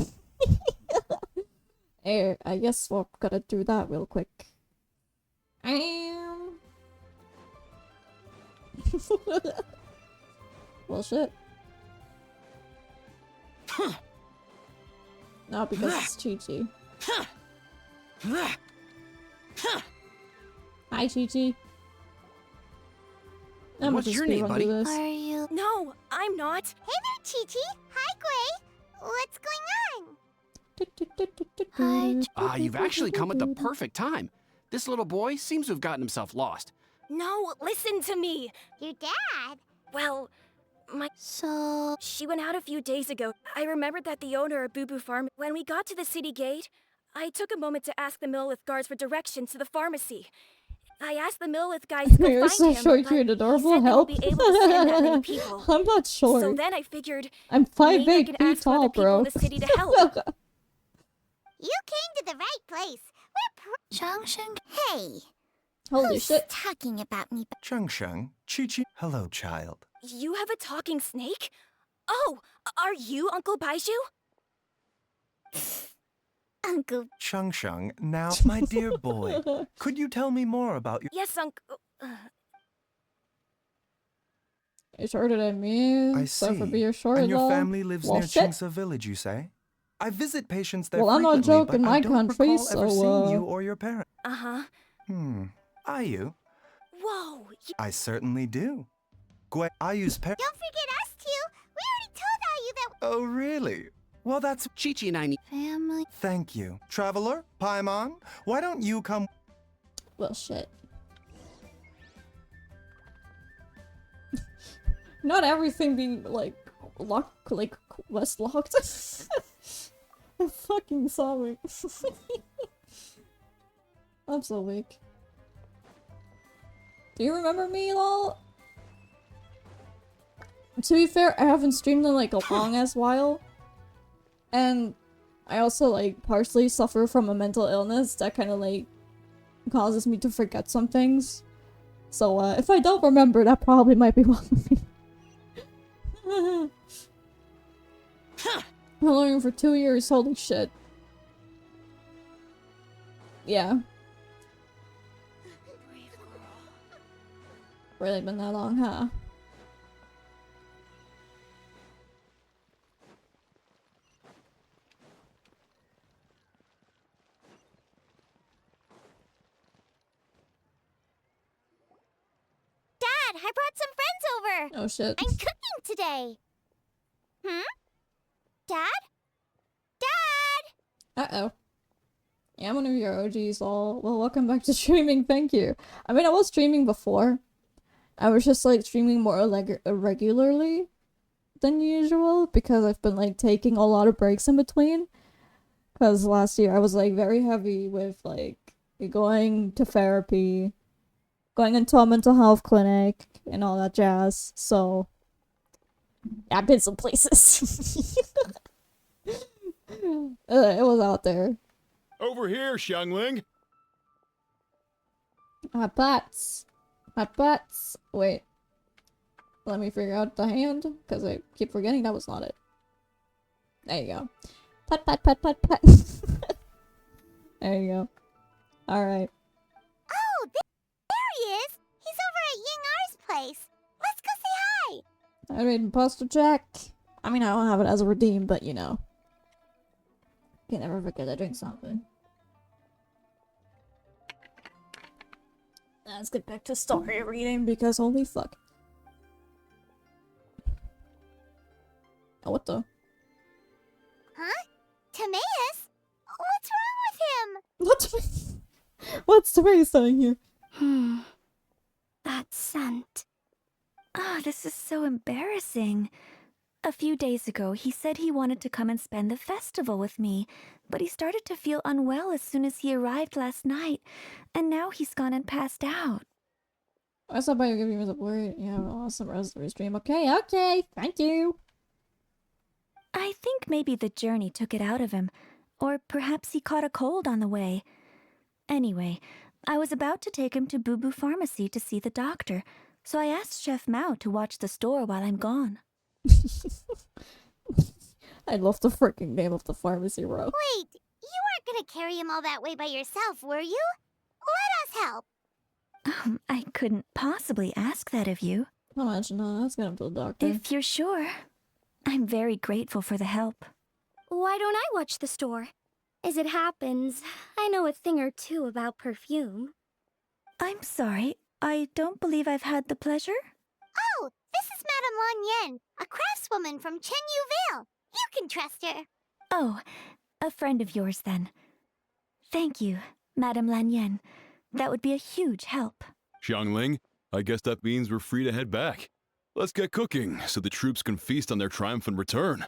I guess we're gonna do that real quick. Well, shit. Not because it's Chi-Chi. Hi, Chi-Chi. What's your name, buddy? Are you? No, I'm not. Hey there, Chi-Chi. Hi, Gray. What's going on? Hi. You've actually come at the perfect time. This little boy seems to have gotten himself lost. No, listen to me. Your dad? Well, So... she went out a few days ago. I remembered that the owner of Boo Boo Farm, when we got to the city gate, I took a moment to ask the Millith guards for directions to the pharmacy. I asked the Millith guys to go You're find so him, short, but cute, he adorable. said they Help. won't be able to send that many people. I'm not short. So then I figured I'm maybe I 5'8" could feet ask tall, other people bro. in the city to help. You came to the right place. We're Changsheng? Hey, Holy Who's shit. talking about me? Chung Chung, Chi Chi. Hello, child. You have a talking snake? Oh, are you Uncle Baiju? Uncle. Chung Chung, now, my dear boy, could you tell me more about your... Yes, Uncle. You shorter than me. I So for see. being short, And your lol. family lives Well, near shit. Chingsa village, you say? I visit patients there Well, I'm not frequently, joking, but my I don't country, recall ever so, seeing you or your parents. Uh-huh. Are you? Whoa. I certainly do. I use Don't forget us two. We already told all you that. Oh, really? Well, that's... Chi-Chi and I need... Family. Thank you. Traveler, Paimon, why don't you come... Well, shit. Not everything being, like, locked, like, West locked. I'm fucking sorry. I'm so weak. Do you remember me, lol? To be fair, I haven't streamed in, like, a long-ass while. And I also, like, partially suffer from a mental illness that kind of, like, causes me to forget some things. So, if I don't remember, that probably might be one of me. I've known you for 2 years, holy shit. Yeah. Really been that long, huh? Dad, I brought some friends over. Oh shit. I'm cooking today. Dad? Dad? Uh-oh. Yeah, I'm one of your OGs, all. Well, welcome back to streaming, thank you. I mean, I was streaming before. I was just, like, streaming more irregularly than usual, because I've been, like, taking a lot of breaks in between. Because last year I was, like, very heavy with, like, going to therapy, going into a mental health clinic, and all that jazz, so... I've been some places. It was out there. Over here, Xiangling. My butts. My butts. Wait. Let me figure out the hand, because I keep forgetting that was not it. There you go. Put, put, put, put, put. There you go. Alright. Oh, there he is. He's over at Ying R's place. Let's go say hi. I made imposter check. I mean, I don't have it as a redeem, but you know. Can never forget to drink something. Let's get back to story reading because holy fuck. Oh, what the? Huh? Timaeus? What's wrong What's what's Timaeus doing here? That scent. Oh, this is so embarrassing. A few days ago, he said he wanted to come and spend the festival with me, but he started to feel unwell as soon as he arrived last night, and now he's gone and passed out. I stopped by to give you the word. You have an awesome rest of your stream. Okay, okay, thank you. I think maybe the journey took it out of him, or perhaps he caught a cold on the way. Anyway, I was about to take him to Boo Boo Pharmacy to see the doctor, so I asked Chef Mao to watch the store while I'm gone. I love the freaking name of the pharmacy, bro. Wait, you weren't gonna carry him all that way by yourself, were you? Let us help. I couldn't possibly ask that of you. Imagine that. Let's get him to the doctor. If you're sure. I'm very grateful for the help. Why don't I watch the store? As it happens, I know a thing or two about perfume. I'm sorry, I don't believe I've had the pleasure? Oh, this is Madame Lan Yen, a craftswoman from Chenyu Vale. You can trust her. Oh, a friend of yours then. Thank you, Madame Lanyen. That would be a huge help. Xiangling, I guess that means we're free to head back. Let's get cooking so the troops can feast on their triumphant return.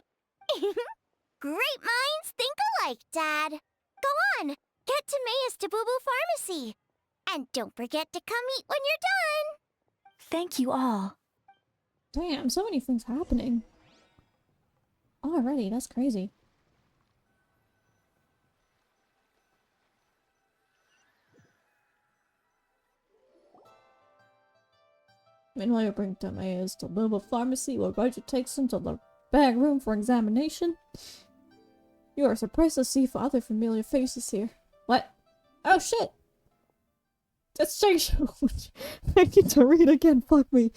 Great minds think alike, Dad. Go on, get Timaeus to Boo Boo Pharmacy. And don't forget to come eat when you're done. Thank you all. Damn, so many things happening. Already, that's crazy. Meanwhile, you bring Timaeus to Bilbo Pharmacy, where Roger takes him to the back room for examination. You are surprised to see other familiar faces here. What? Oh shit! It's Jason! I need to read again, fuck me.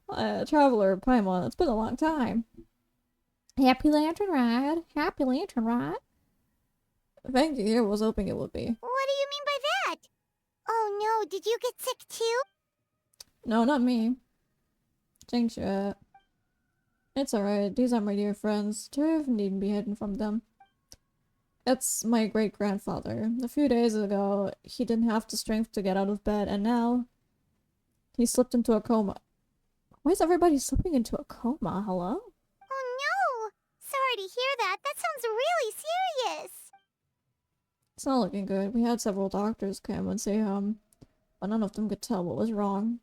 Traveler Paimon, it's been a long time. Happy Lanternrite! Happy Lanternrite! Thank you, I was hoping it would be. What do you mean by that? Oh no, did you get sick too? No, not me. Thanks, it's alright, these are my dear friends. Two needn't be hidden from them. It's my great-grandfather. A few days ago, he didn't have the strength to get out of bed, and now he slipped into a coma. Why is everybody slipping into a coma? Hello? Oh no! Sorry to hear that. That sounds really serious. It's not looking good. We had several doctors come and say, but none of them could tell what was wrong.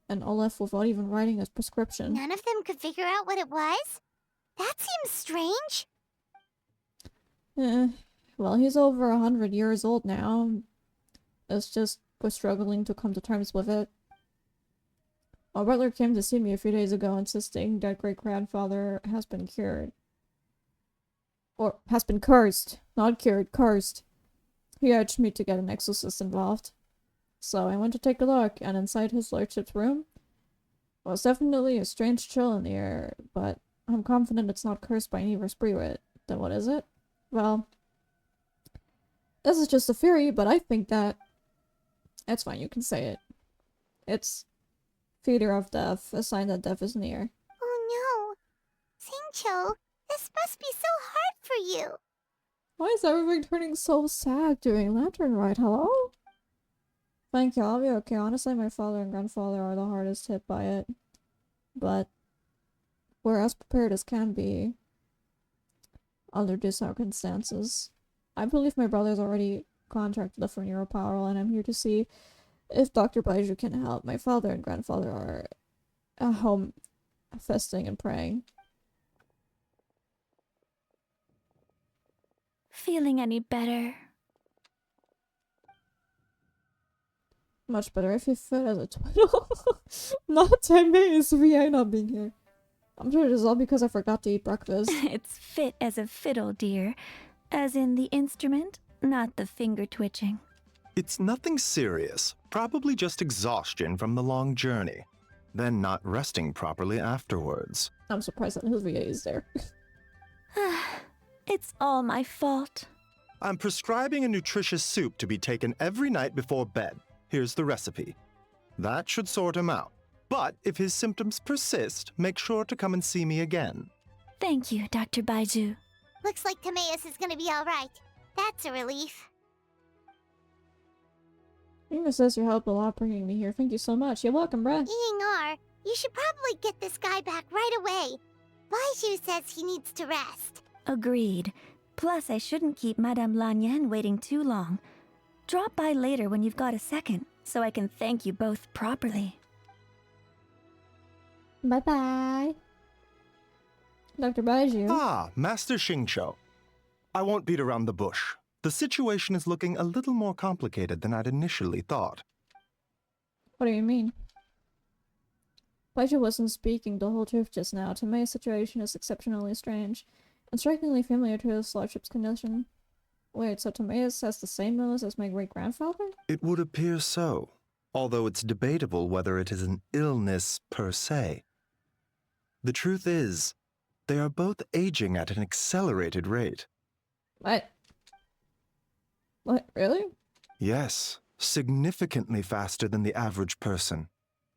And all left without even writing a prescription. None of them could figure out what it was? That seems strange. Well, he's over 100 years old now. It's just we're struggling to come to terms with it. A butler came to see me a few days ago insisting that great-grandfather has been cured. Or has been cursed. Not cured, cursed. He urged me to get an exorcist involved. So I went to take a look, and inside his lordship's room was definitely a strange chill in the air, but I'm confident it's not cursed by an evil spirit. Then what is it? Well, this is just a theory, but I think that... It's fine, you can say it. It's feeder of death, a sign that death is near. Oh no. Singcho, this must be so hard for you. Why is everything turning so sad during Laternrite? Hello? Thank you, I'll be okay. Honestly, my father and grandfather are the hardest hit by it. But we're as prepared as can be under these circumstances. I believe my brother's already contracted for neuropower, and I'm here to see if Dr. Baiju can help. My father and grandfather are at home fasting and praying. Feeling any better? Much better if you fit as a twiddle. Not 10 days, VA not being here. I'm sure it is all because I forgot to eat breakfast. It's fit as a fiddle, dear. As in the instrument, not the finger twitching. It's nothing serious. Probably just exhaustion from the long journey. Then not resting properly afterwards. I'm surprised that his VA is there. It's all my fault. I'm prescribing a nutritious soup to be taken every night before bed. Here's the recipe. That should sort him out. But if his symptoms persist, make sure to come and see me again. Thank you, Dr. Baiju. Looks like Timaeus is gonna be alright. That's a relief. Inga says you helped a lot bringing me here. Thank you so much. You're welcome, bruh. Yingar, you should probably get this guy back right away. Baiju says he needs to rest. Agreed. Plus, I shouldn't keep Madame Lanyan waiting too long. Drop by later when you've got a second, so I can thank you both properly. Bye-bye. Dr. Baiju. Ah, Master Xingqiu. I won't beat around the bush. The situation is looking a little more complicated than I'd initially thought. What do you mean? Baiju wasn't speaking the whole truth just now. Timaeus' situation is exceptionally strange, and strikingly familiar to his lordship's condition. Wait, so Timaeus has the same illness as my great-grandfather? It would appear so, although it's debatable whether it is an illness per se. The truth is, they are both aging at an accelerated rate. What? What, really? Yes, significantly faster than the average person.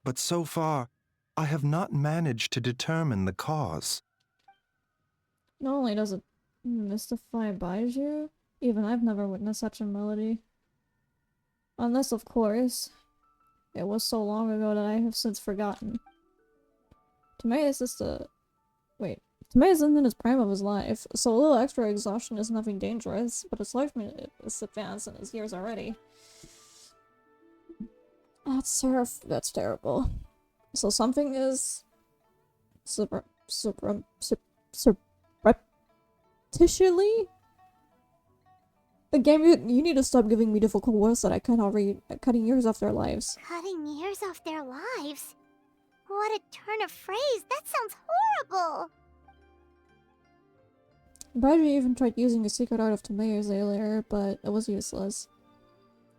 But so far, I have not managed to determine the cause. Not only does it mystify Baiju, even I've never witnessed such a melody. Unless, of course, it was so long ago that I have since forgotten. Timaeus is the... Wait. Timaeus isn't in his prime of his life, so a little extra exhaustion is nothing dangerous, but his life is advanced in his years already. That's terrible. So something is... surreptitiously A game, you need to stop giving me difficult words that I cannot read. Cutting years off their lives. Cutting years off their lives? What a turn of phrase! That sounds horrible! Baiju even tried using the secret art of tomatoes earlier, but it was useless.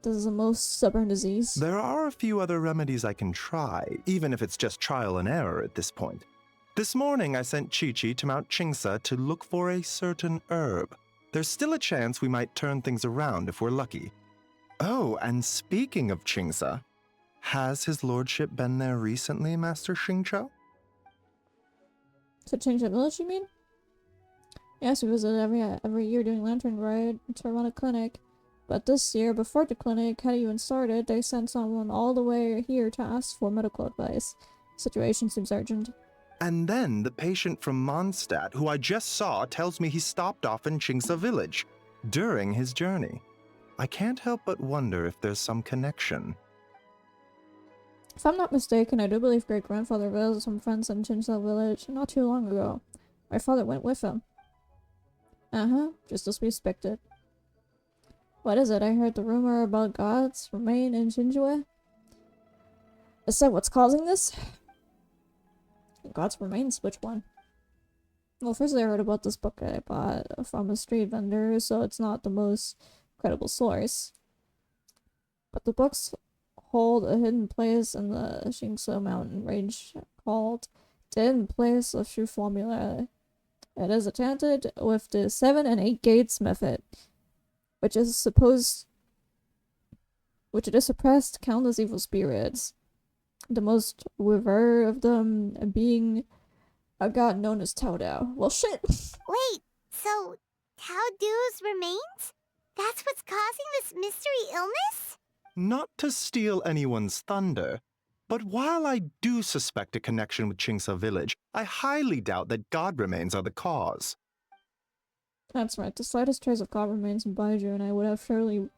This is the most stubborn disease. There are a few other remedies I can try, even if it's just trial and error at this point. This morning I sent Chi-Chi to Mount Chingsa to look for a certain herb. There's still a chance we might turn things around if we're lucky. Oh, and speaking of Chingsa, has his lordship been there recently, Master Xingqiu? To change the village, you mean? Yes, we visit every year during Lanternrite to run a clinic. But this year, before the clinic had even started, they sent someone all the way here to ask for medical advice. The situation seems urgent. And then the patient from Mondstadt, who I just saw, tells me he stopped off in Chingsa village during his journey. I can't help but wonder if there's some connection. If I'm not mistaken, I do believe great-grandfather visited some friends in Chingsa village not too long ago. My father went with him. Just as we expected. What is it? I heard the rumor about gods remain in Xinjue. Is that what's causing this? God's remains? Which one? Well, first I heard about this book I bought from a street vendor, so it's not the most credible source. But the books hold a hidden place in the Xingsa mountain range called the Hidden Place of True Formula. It is attended with the 7 and 8 gates method, which it is suppressed countless evil spirits. The most revered of them being a god known as Tao Dao. Well, shit! Wait, so Tao Dao's remains? That's what's causing this mystery illness? Not to steal anyone's thunder, but while I do suspect a connection with Chingsa village, I highly doubt that god remains are the cause. That's right, the slightest trace of god remains in Baiju and I would have surely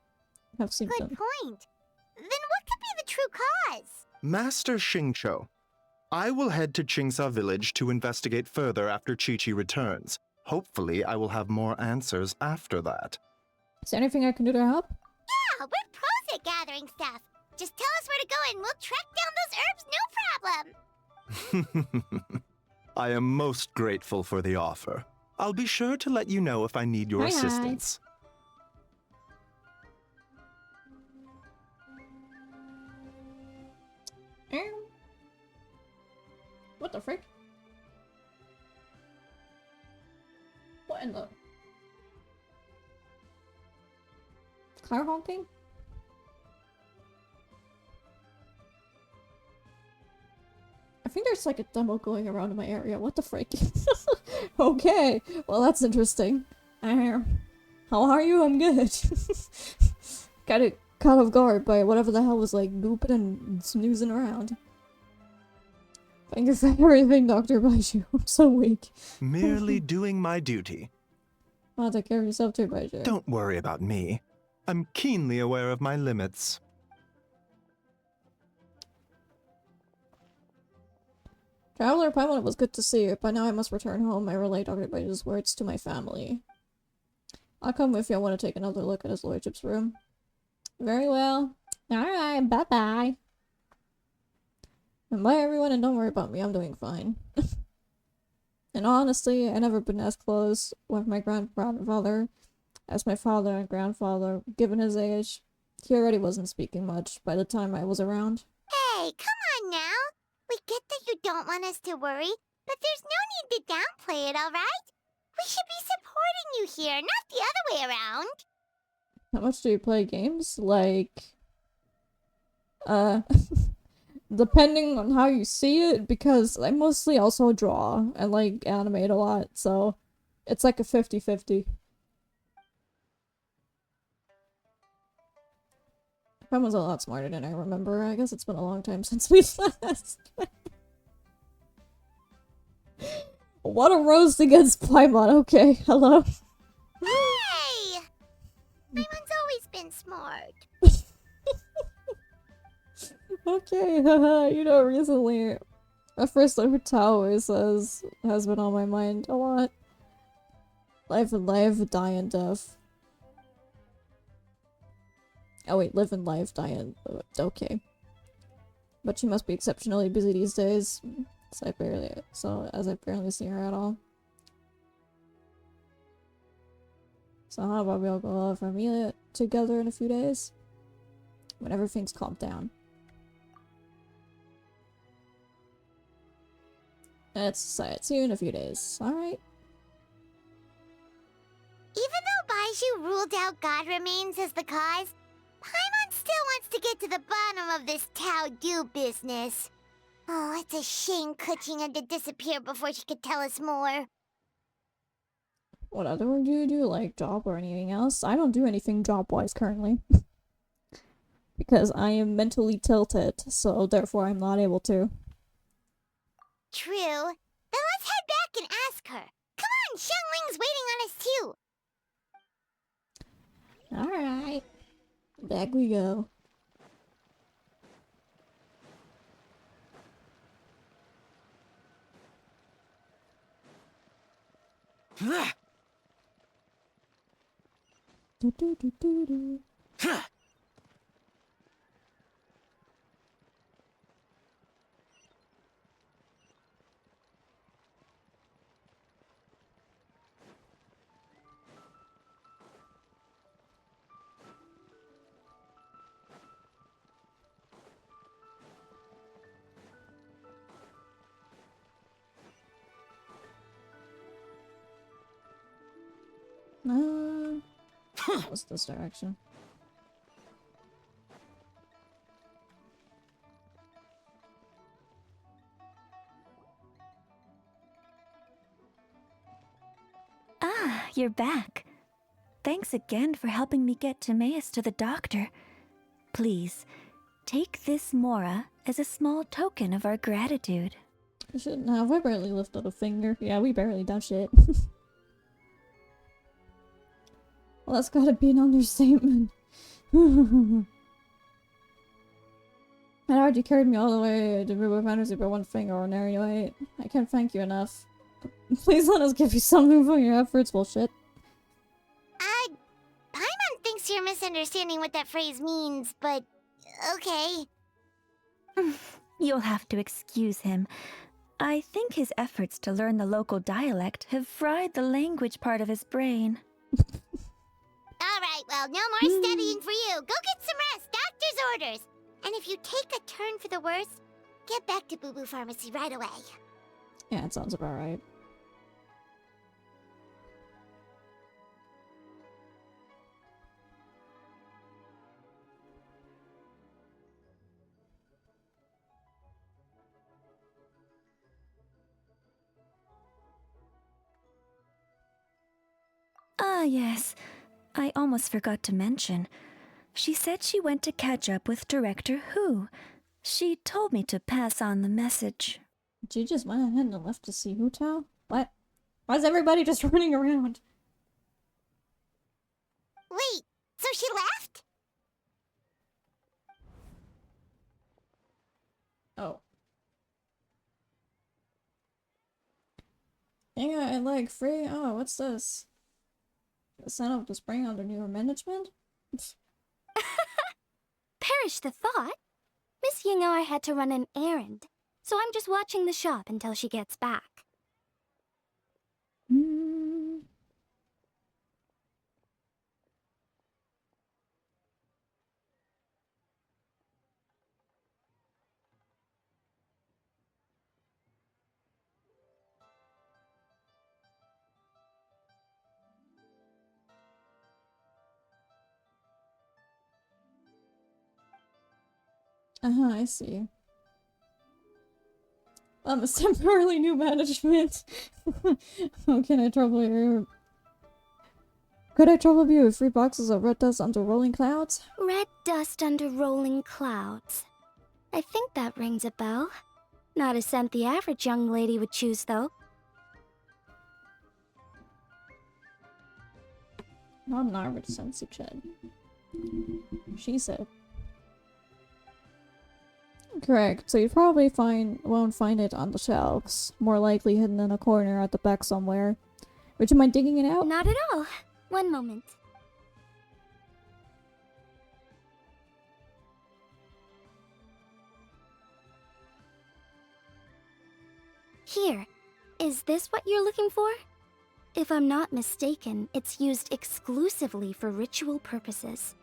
have seen them. Good point. Then what could be the true cause? Master Xingqiu, I will head to Chingsa village to investigate further after Chi-Chi returns. Hopefully, I will have more answers after that. Is there anything I can do to help? Yeah, we're pros at gathering stuff. Just tell us where to go and we'll track down those herbs, no problem. I am most grateful for the offer. I'll be sure to let you know if I need your assistance. What the frick? What in the... Car honking? I think there's like a demo going around in my area. What the frick? Okay, well that's interesting. How are you? I'm good. Got caught off guard by whatever the hell was like booping and snoozing around. Thank you for everything, Dr. Baiju. I'm so weak. Merely doing my duty. I'll take care of yourself too, Baiju. Don't worry about me. I'm keenly aware of my limits. Traveler Paimon, it was good to see you, but now I must return home. I relay Dr. Baiju's words to my family. I'll come with you. I want to take another look at his lordship's room. Very well. Alright, bye-bye. And bye everyone, and don't worry about me, I'm doing fine. And honestly, I never been as close with my grandfather as my father and grandfather, given his age. He already wasn't speaking much by the time I was around. Hey, come on now. We get that you don't want us to worry, but there's no need to downplay it, alright? We should be supporting you here, not the other way around. How much do you play games? Like... depending on how you see it, because I mostly also draw and like animate a lot, so it's like a 50-50. Paimon's a lot smarter than I remember. I guess it's been a long time since we last. What a roast against Paimon. Okay, hello. Hey! Paimon's always been smart. Okay, you know, recently, at first over Tao says has been on my mind a lot. Life and life, die and death. Oh wait, live in life, die in... Okay. But she must be exceptionally busy these days. As I barely see her at all. So how about we all go out for a meal together in a few days? When everything's calmed down. Let's decide. See you in a few days. Alright. Even though Baiju ruled out God remains as the cause, Paimon still wants to get to the bottom of this Tao Du business. Oh, it's a shame Kuching had to disappear before she could tell us more. What other work do you do? Like job or anything else? I don't do anything job-wise currently. Because I am mentally tilted, so therefore I'm not able to. True. Then let's head back and ask her. Come on, Xiangling's waiting on us too. Alright. Back we go. Do, do, do, do, do. What's this direction? Ah, you're back. Thanks again for helping me get Timaeus to the doctor. Please, take this Mora as a small token of our gratitude. I shouldn't have. I barely lifted a finger. Yeah, we barely done shit. Well, that's gotta be an understatement. I already carried me all the way to Rubo Fantasy by one finger ordinary weight. I can't thank you enough. Please let us give you something for your efforts, bullshit. Paimon thinks you're misunderstanding what that phrase means, but okay. You'll have to excuse him. I think his efforts to learn the local dialect have fried the language part of his brain. Alright, well, no more studying for you. Go get some rest. Doctor's orders. And if you take a turn for the worse, get back to Boo Boo Pharmacy right away. Yeah, it sounds about right. Ah, yes. I almost forgot to mention. She said she went to catch up with Director Hu. She told me to pass on the message. She just went ahead and left to see Hu Tao? What? Why is everybody just running around? Wait, so she left? Oh. Yeah, I like free. Oh, what's this? Sign up to spring under newer management? Perish the thought. Miss Ying'er had to run an errand, so I'm just watching the shop until she gets back. I see. It's temporarily new management. How can I trouble you? Could I trouble you with 3 boxes of red dust under rolling clouds? Red dust under rolling clouds. I think that rings a bell. Not a scent the average young lady would choose, though. Not an average scent, Ched. She said. Correct, so you probably won't find it on the shelves. More likely hidden in a corner at the back somewhere. Would you mind digging it out? Not at all. One moment. Here, is this what you're looking for? If I'm not mistaken, it's used exclusively for ritual purposes.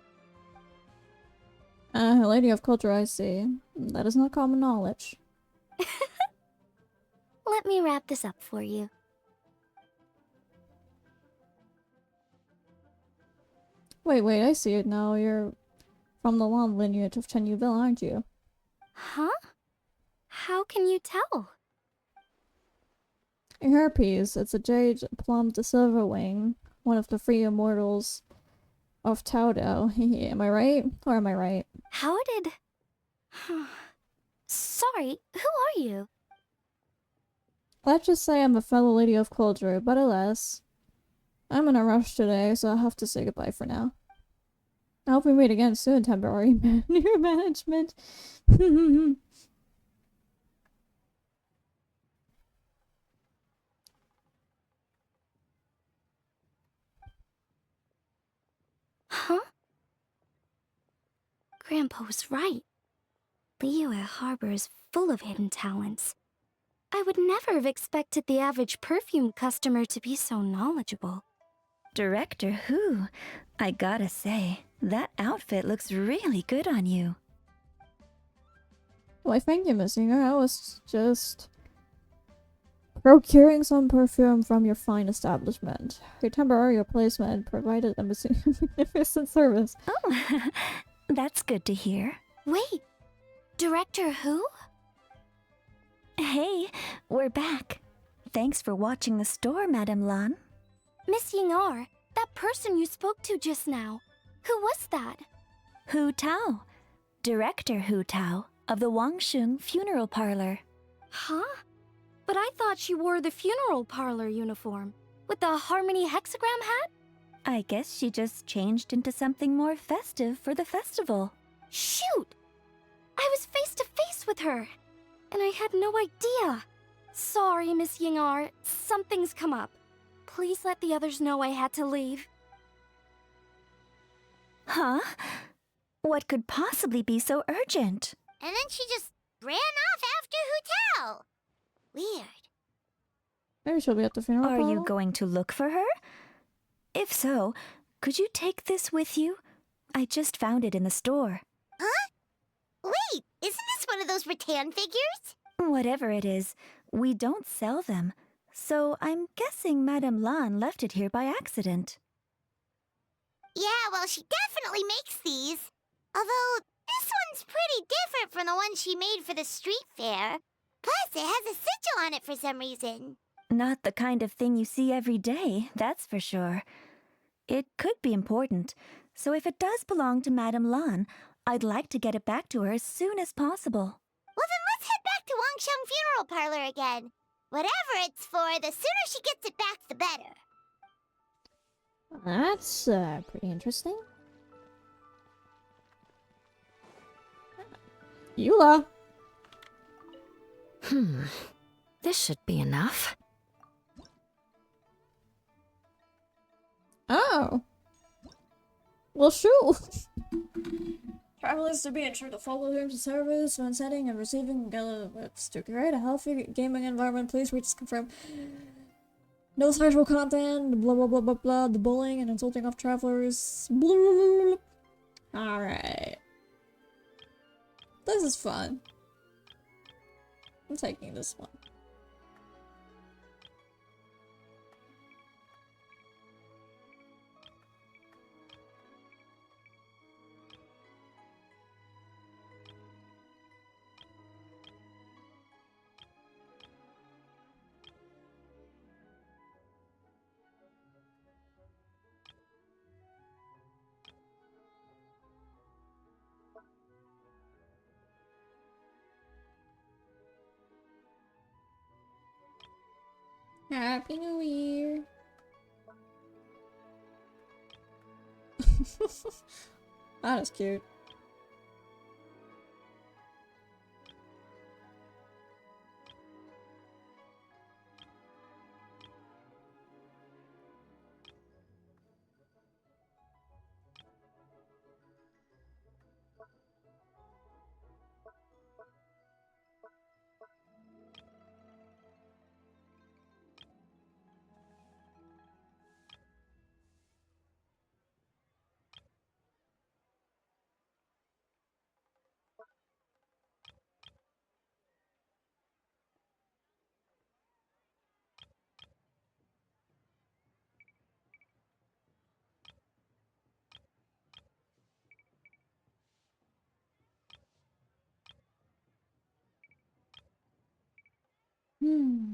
Lady of Culture, I see. That is not common knowledge. Let me wrap this up for you. Wait, I see it now. You're from the long lineage of Chen Yuville, aren't you? Huh? How can you tell? In her piece, it's a jade plumbed silver wing, one of the three immortals of Taodo. Am I right? Or am I right? How did... Sorry, who are you? Let's just say I'm a fellow Lady of Culture, but alas, I'm in a rush today, so I'll have to say goodbye for now. I hope we meet again soon, temporary new management. Huh? Grandpa was right. Leo at Harbor is full of hidden talents. I would never have expected the average perfume customer to be so knowledgeable. Director Who? I gotta say, that outfit looks really good on you. Why, thank you, Miss Singer. I was just procuring some perfume from your fine establishment. Your temporary replacement provided a magnificent service. Oh, that's good to hear. Wait, Director Who? Hey, we're back. Thanks for watching the store, Madame Lan. Miss Ying'er, that person you spoke to just now. Who was that? Hu Tao. Director Hu Tao of the Wangsheng Funeral Parlor. Huh? But I thought she wore the funeral parlor uniform. With the Harmony hexagram hat? I guess she just changed into something more festive for the festival. Shoot! I was face to face with her, and I had no idea. Sorry, Miss Ying'er, something's come up. Please let the others know I had to leave. Huh? What could possibly be so urgent? And then she just ran off after Hu Tao. Weird. Maybe she'll be at the funeral Are you parlor? going to look for her? If so, could you take this with you? I just found it in the store. Huh? Wait, isn't this one of those rattan figures? Whatever it is, we don't sell them. So I'm guessing Madame Lan left it here by accident. Yeah, well, she definitely makes these. Although, this one's pretty different from the one she made for the street fair. Plus, it has a sigil on it for some reason. Not the kind of thing you see every day, that's for sure. It could be important, so if it does belong to Madame Lan, I'd like to get it back to her as soon as possible. Well, then let's head back to Wangsheng Funeral Parlor again. Whatever it's for, the sooner she gets it back, the better. That's pretty interesting. Eula! This should be enough. Oh! Well, shoot! Travelers to be ensured to follow terms of service when setting and receiving gifts. To create a healthy gaming environment, please reach confirm. No sexual content, blah blah blah blah blah, the bullying and insulting of travelers. Alright. This is fun. I'm taking this one. Happy New Year! That is cute. Oh.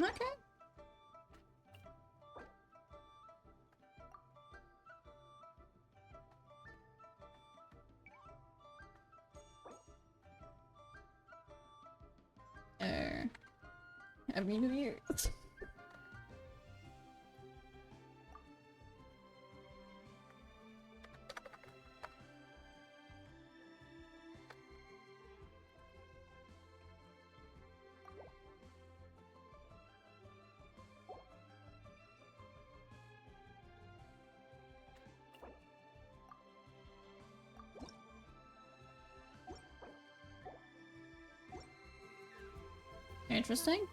Okay. Happy New Year. Interesting.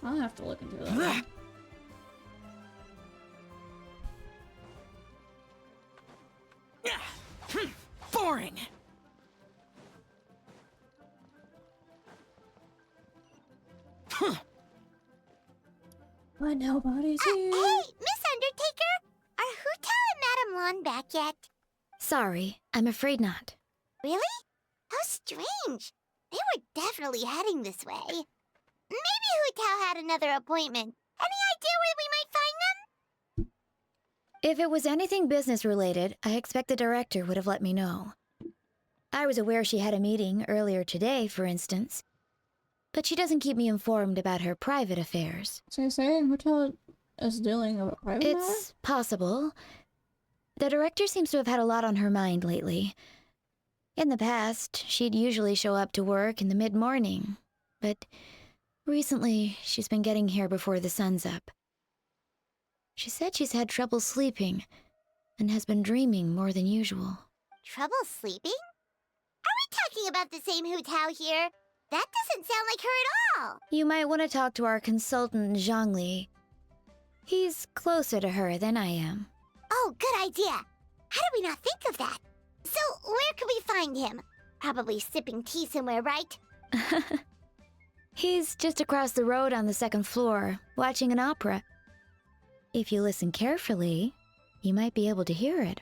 I'll have to look into that. Boring. But nobody's here. Hey, Miss Undertaker! Are Hu-Tao and Madame Lan back yet? Sorry, I'm afraid not. Really? How strange. They were definitely heading this way. Maybe Hu-Tao had another appointment. Any idea where we might find them? If it was anything business related, I expect the director would have let me know. I was aware she had a meeting earlier today, for instance. But she doesn't keep me informed about her private affairs. So you're saying Hotel is dealing with a private matter? It's possible. The director seems to have had a lot on her mind lately. In the past, she'd usually show up to work in the mid-morning. But recently, she's been getting here before the sun's up. She said she's had trouble sleeping and has been dreaming more than usual. Trouble sleeping? Are we talking about the same Hu-Tao here? That doesn't sound like her at all. You might want to talk to our consultant, Zhongli. He's closer to her than I am. Oh, good idea. How did we not think of that? So, where could we find him? Probably sipping tea somewhere, right? He's just across the road on the second floor, watching an opera. If you listen carefully, you might be able to hear it.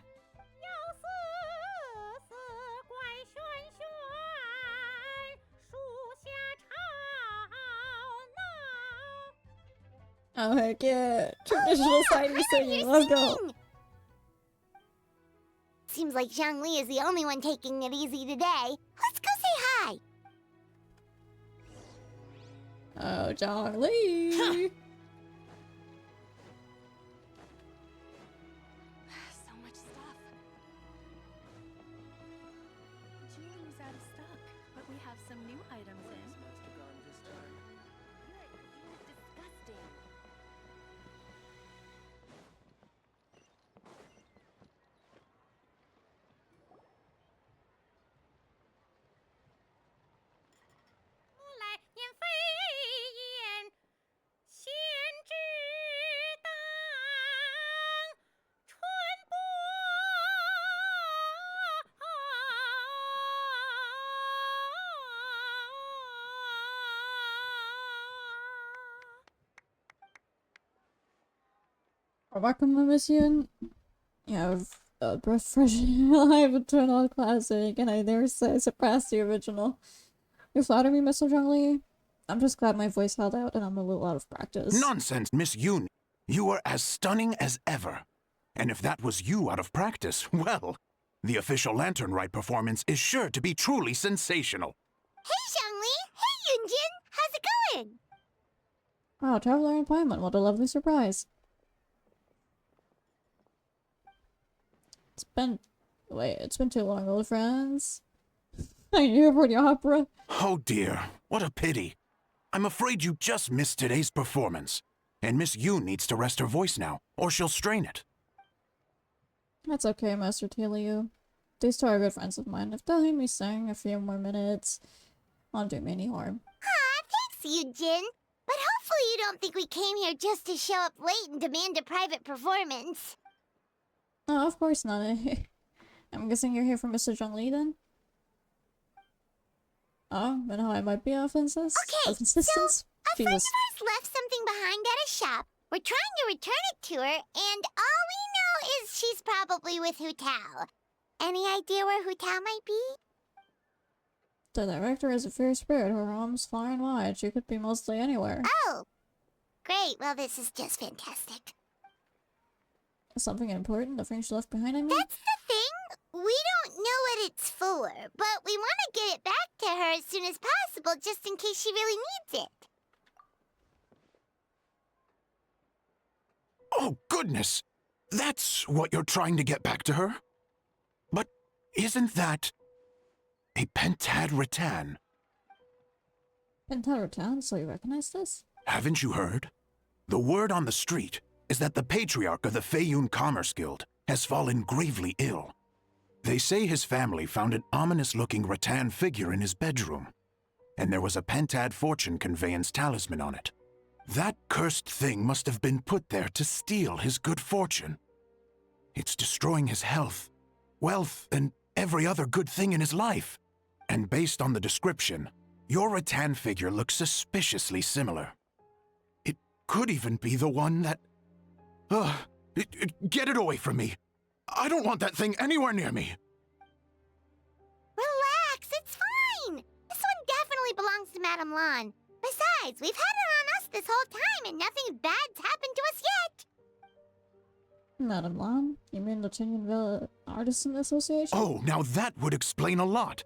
Oh heck yeah! Traditional Chinese singing, let's go! Seems like Zhongli is the only one taking it easy today. Let's go say hi! Oh, Zhongli! So much stuff. Jewelry's out of stock, but we have some new items in. Disgusting. Welcome to Mission. You have a refreshing live eternal classic, and I dare say surpassed the original. You flatter me, Mr. Zhongli. I'm just glad my voice held out and I'm a little out of practice. Nonsense, Miss Yoon. You are as stunning as ever. And if that was you out of practice, well, the official Lanternrite performance is sure to be truly sensational. Hey, Zhongli! Hey, Yunjin! How's it going? Wow, traveler appointment. What a lovely surprise. It's been too long, old friends. I'm here for the opera. Oh dear, what a pity. I'm afraid you just missed today's performance. And Miss Yoon needs to rest her voice now, or she'll strain it. That's okay, Master Tailio. These two are good friends of mine. If they'll hear me sing a few more minutes, won't do me any harm. Thanks, Yujin. But hopefully you don't think we came here just to show up late and demand a private performance. No, of course not. I'm guessing you're here for Mr. Zhongli then? Oh, then how I might be of insistence? Okay, of insistence? a friend of Jesus. ours left something behind at a shop. We're trying to return it to her, and all we know is she's probably with Hu Tao. Any idea where Hu Tao might be? The director is a fierce spirit. Her arms far and wide. She could be mostly anywhere. Oh! Great, well this is just fantastic. Something important? The thing she left behind, I mean? That's the thing! We don't know what it's for, but we want to get it back to her as soon as possible just in case she really needs it. Oh, goodness! That's what you're trying to get back to her? But isn't that a pentad rattan? Pentad rattan? So you recognize this? Haven't you heard? The word on the street is that the patriarch of the Feiyun Commerce Guild has fallen gravely ill. They say his family found an ominous-looking rattan figure in his bedroom, and there was a pentad fortune conveyance talisman on it. That cursed thing must have been put there to steal his good fortune. It's destroying his health, wealth, and every other good thing in his life. And based on the description, your rattan figure looks suspiciously similar. It could even be the one that... get it away from me! I don't want that thing anywhere near me! Relax, it's fine! This one definitely belongs to Madame Lan. Besides, we've had it on us this whole time and nothing bad's happened to us yet! Madame Lan? You mean the Chenyunville Artisan Association? Oh, now that would explain a lot.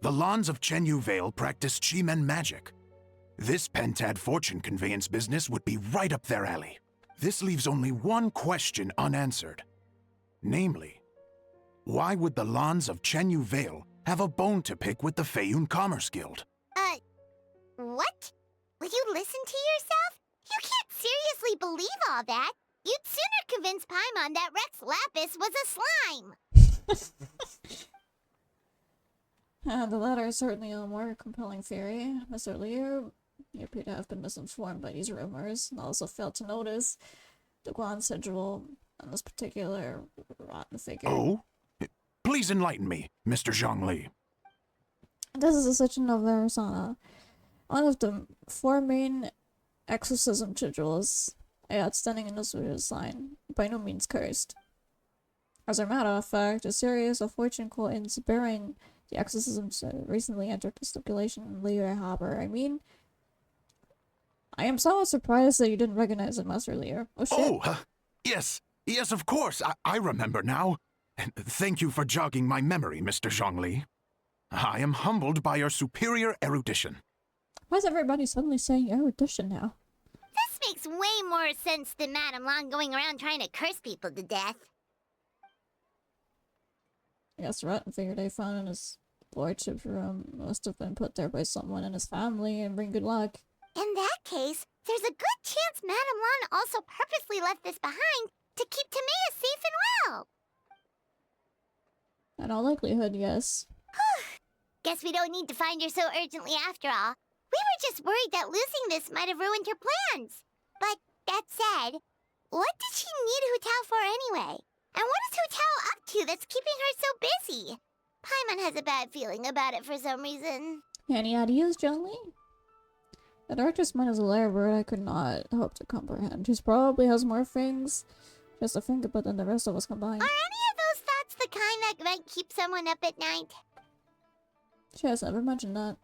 The Lans of Chenyu Vale practice Chi-Men magic. This pentad fortune conveyance business would be right up their alley. This leaves only one question unanswered. Namely, why would the Lans of Chenyu Vale have a bone to pick with the Feiyun Commerce Guild? What? Will you listen to yourself? You can't seriously believe all that. You'd sooner convince Paimon that Rex Lapis was a slime. The latter is certainly a more compelling theory. Mr. Liu, you appear to have been misinformed by these rumors, and also failed to notice the Guan sigil on this particular rotten figure. Oh? Please enlighten me, Mr. Zhongli. This is a section of Arizona. One of the four main exorcism sigils, a outstanding and noticeable sign, by no means cursed. As a matter of fact, a series of fortune coins bearing the exorcisms recently entered the stipulation in Lear Harbor. I mean, I am somewhat surprised that you didn't recognize it, Master Lear. Oh shit. Oh, yes, of course, I remember now. Thank you for jogging my memory, Mr. Zhongli. I am humbled by your superior erudition. Why is everybody suddenly saying erudition now? This makes way more sense than Madame Lan going around trying to curse people to death. I guess the rotten figure they found in his lordship's room must have been put there by someone in his family and bring good luck. In that case, there's a good chance Madame Lan also purposely left this behind to keep Tamea safe and well. In all likelihood, yes. Guess we don't need to find her so urgently after all. We were just worried that losing this might have ruined her plans. But that said, what did she need Hu Tao for anyway? And what is Hu Tao up to that's keeping her so busy? Paimon has a bad feeling about it for some reason. Any ideas, Zhongli? The director's mind is a layer word I could not hope to comprehend. She probably has more things just to think about than the rest of us combined. Are any of those thoughts the kind that might keep someone up at night? She has never mentioned that.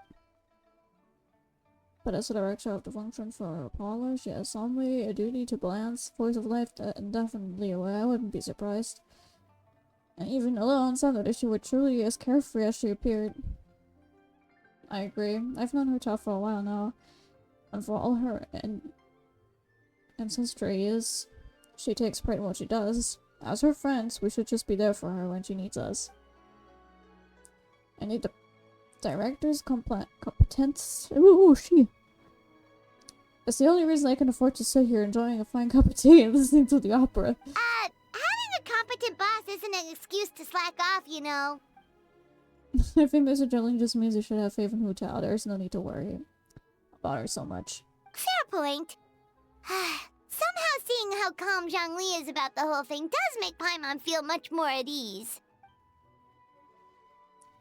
But as the director of the function for Apollo, she has only a duty to balance force of life indefinitely away. I wouldn't be surprised. And even alone, sounded that she were truly as carefree as she appeared. I agree. I've known her tough for a while now. And for all her ancestry is, she takes pride in what she does. As her friends, we should just be there for her when she needs us. I need the director's competence. Ooh, she. It's the only reason I can afford to sit here enjoying a fine cup of tea and listening to the opera. Having a competent boss isn't an excuse to slack off, you know. I think Mr. Jolene just means you should have faith in Hu Tao. There's no need to worry about her so much. Fair point. Somehow seeing how calm Zhongli is about the whole thing does make Paimon feel much more at ease.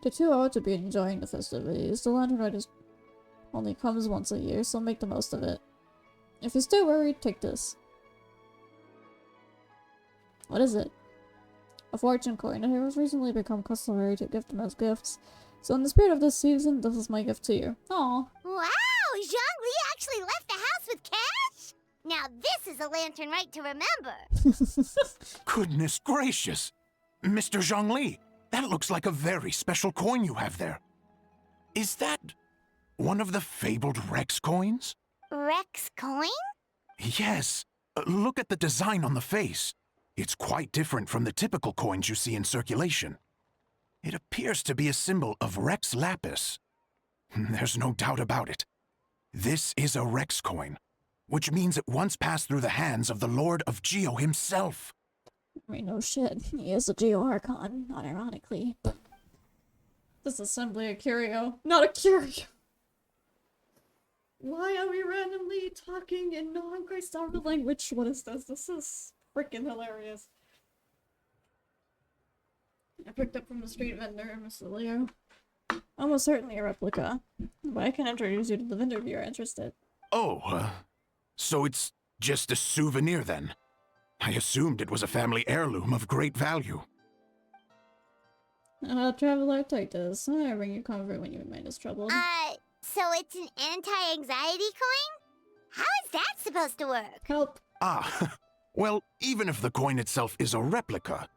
The two ought to be enjoying the festivities. The Lanternrite only comes once a year, so make the most of it. If you're still worried, take this. What is it? A fortune coin. It has recently become customary to gift them as gifts. So in the spirit of this season, this is my gift to you. Aww. Wow! Zhongli actually left the house with cash? Now this is a Lanternrite to remember. Goodness gracious! Mr. Zhongli, that looks like a very special coin you have there. Is that one of the fabled Rex coins? Rex coin? Yes. Look at the design on the face. It's quite different from the typical coins you see in circulation. It appears to be a symbol of Rex Lapis. There's no doubt about it. This is a Rex coin, which means it once passed through the hands of the Lord of Geo himself. I mean, no shit. He is a Geo Archon, not ironically. This is simply a curio, not a curio. Why are we randomly talking in non-Christopher language? What is this? This is freaking hilarious. I picked up from the street vendor, Mr. Leo. Almost certainly a replica, but I can introduce you to the vendor if you're interested. Oh, so it's just a souvenir then? I assumed it was a family heirloom of great value. Traveler, take this. I bring you comfort when your mind is troubled. So it's an anti-anxiety coin? How is that supposed to work? Help. Well, even if the coin itself is a replica,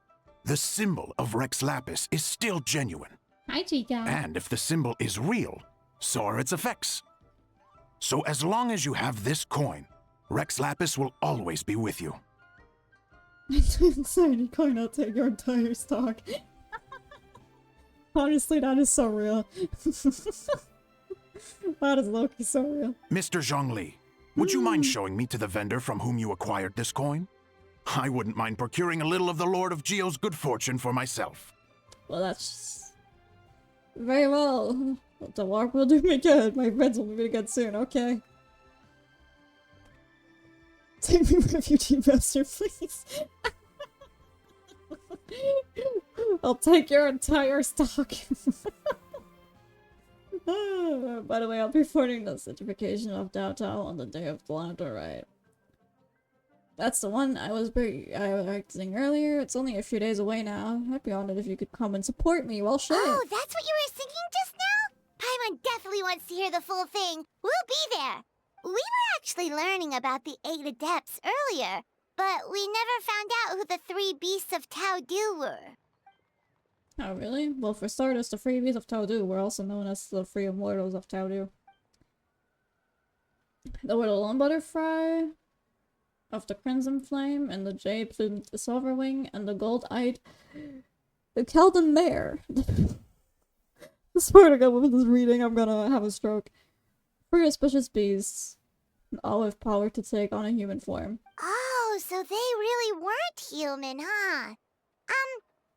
the symbol of Rex Lapis is still genuine. Hi, Chica. And if the symbol is real, so are its effects. So as long as you have this coin, Rex Lapis will always be with you. Anxiety coin, I'll take your entire stock. Honestly, that is so real. That is low-key so real. Mr. Zhongli, would you mind showing me to the vendor from whom you acquired this coin? I wouldn't mind procuring a little of the Lord of Geo's good fortune for myself. Well, that's... very well. The warp will do me good. My friends will be me good soon, okay? Take me refugee master, please. I'll take your entire stock. By the way, I'll be forwarding the certification of Downtown on the day of the Laternrite. That's the one I was practicing earlier. It's only a few days away now. I'd be honored if you could come and support me. Well, shit. Oh, that's what you were thinking just now? Paimon definitely wants to hear the full thing. We'll be there. We were actually learning about the 8 Adepts earlier, but we never found out who the 3 Beasts of Tao Du were. Oh, really? Well, for starters, the 3 Beasts of Tao Du were also known as the 3 Immortals of Tao Du. There were the Lone Butterfly of the Crimson Flame, and the Jade-plumed Silverwing, and the Gold-eyed the Kelden Mare. I swear to God, with this reading, I'm gonna have a stroke. 3 auspicious beasts, all with power to take on a human form. Oh, so they really weren't human, huh?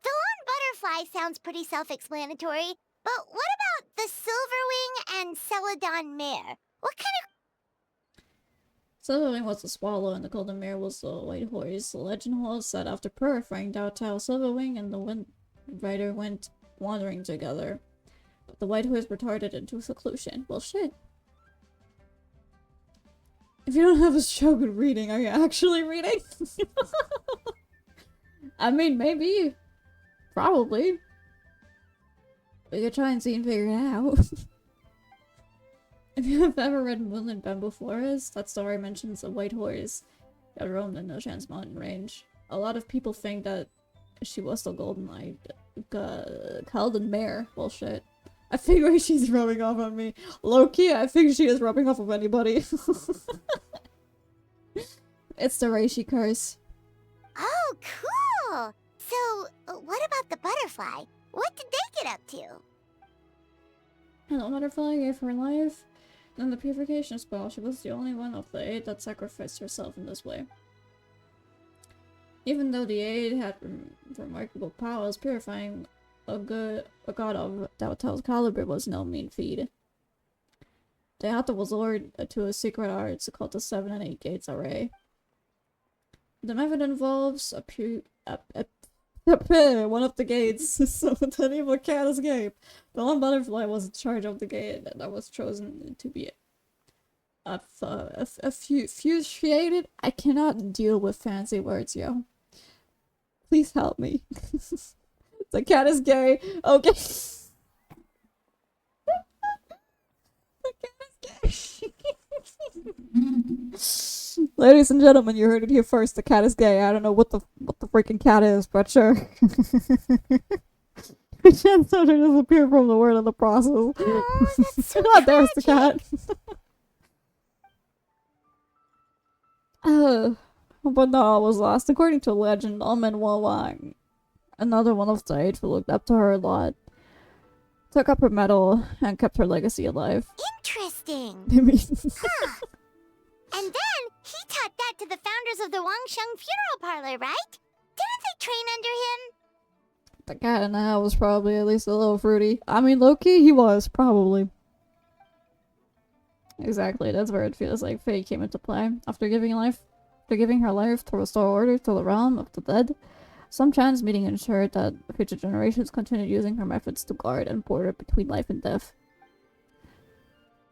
The Lone Butterfly sounds pretty self-explanatory, but what about the Silverwing and Celadon Mare? What kind of... Silverwing was the swallow, and the Golden Mare was the white horse. The legend holds that after purifying Dao Tao, Silverwing and the Wind Rider went wandering together. But the white horse retarded into seclusion. Well, shit. If you don't have a stroke with reading, are you actually reading? I mean, maybe. Probably. We could try and see and figure it out. If you have ever read Moonlit Bamboo Forest, that story mentions a white horse that roamed in the Trans Mountain Range. A lot of people think that she was the golden-eyed Kelden Mare. Bullshit. I figure she's rubbing off on me. Low-key, I think she is rubbing off of anybody. It's the Reishi curse. Oh, cool! So, what about the butterfly? What did they get up to? Hello, Butterfly gave her life In the purification spell, she was the only one of the 8 that sacrificed herself in this way. Even though the 8 had remarkable powers, purifying a god of Daotao's caliber was no mean feat. Daota was lured to a secret arts called the 7 and 8 Gates Array. The method involves one of the gates, so the name of Canis Gate. The one butterfly was in charge of the gate, and that was chosen to be officiated. I cannot deal with fancy words, yo. Please help me. The cat is gay. Okay. The cat is gay. Ladies and gentlemen, you heard it here first. The cat is gay. I don't know what the freaking cat is, but sure. We can't suddenly disappear from the word in the process. Oh, that's so God, there's the cat. But not all was lost. According to legend, Almen Wawang, another one of the 8 who looked up to her a lot, took up her medal and kept her legacy alive. Interesting. Maybe. Huh. And then he taught that to the founders of the Wangsheng Funeral Parlor, right? Didn't they train under him? The cat in the hat was probably at least a little fruity. I mean, low-key, he was, probably. Exactly, that's where it feels like Faye came into play. After giving her life to restore order to the realm of the dead, some transmuting ensured that future generations continued using her methods to guard and border between life and death.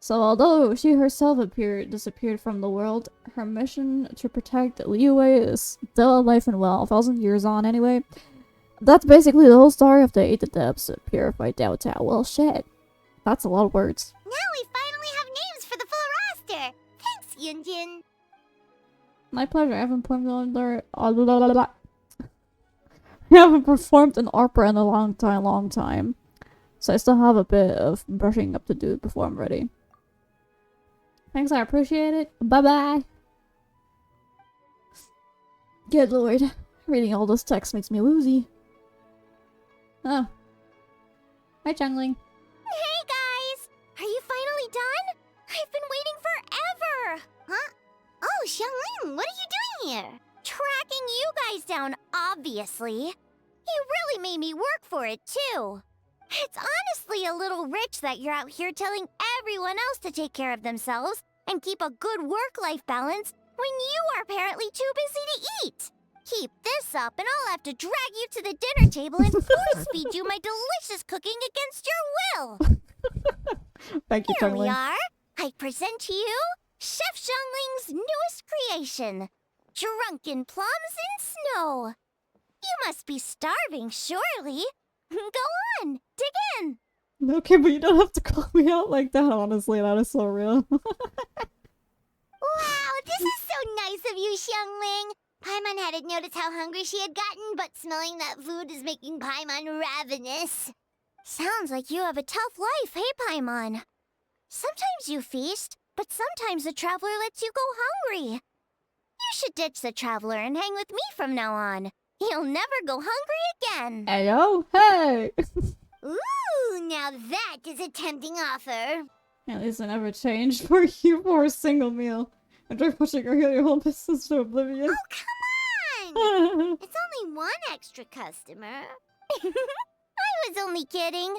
So although she herself disappeared from the world, her mission to protect Liu Wei is still alive and well, 1,000 years on anyway. That's basically the whole story of the 8 Adepts that purified Dao Tao. Well, shit. That's a lot of words. Now we finally have names for the full roster. Thanks, Yunjin. My pleasure. I haven't performed an opera in a long time. So I still have a bit of brushing up to do before I'm ready. Thanks, I appreciate it. Bye-bye. Good lord. Reading all this text makes me woozy. Oh. Hi, Chungling. Hey, guys! Are you finally done? I've been waiting forever! Huh? Oh, Xiangling, what are you doing here? Tracking you guys down, obviously. You really made me work for it, too. It's honestly a little rich that you're out here telling everyone else to take care of themselves and keep a good work-life balance when you are apparently too busy to eat. Keep this up and I'll have to drag you to the dinner table and force-feed you my delicious cooking against your will. Thank you, Here we Chungling. are. I present to you Chef Xiangling's newest creation, Drunken Plums in Snow. You must be starving, surely. Go on, dig in. Okay, but you don't have to call me out like that, honestly. That is so real. Wow, this is so nice of you, Xiangling. Paimon hadn't noticed how hungry she had gotten, but smelling that food is making Paimon ravenous. Sounds like you have a tough life, hey, Paimon? Sometimes you feast, but sometimes the traveler lets you go hungry. You should ditch the traveler and hang with me from now on. You'll never go hungry again. Ayo, hey! Ooh, now that is a tempting offer. At least I never changed for you for a single meal. After pushing your whole business to oblivion. Oh, come on! It's only one extra customer. I was only kidding.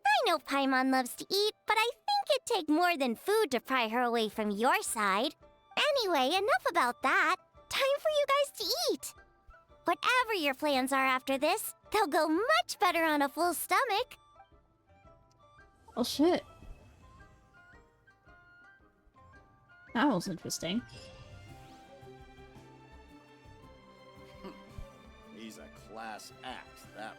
I know Paimon loves to eat, but I think it'd take more than food to pry her away from your side. Anyway, enough about that. Time for you guys to eat. Whatever your plans are after this, they'll go much better on a full stomach. Oh shit. That was interesting. He's a class act, that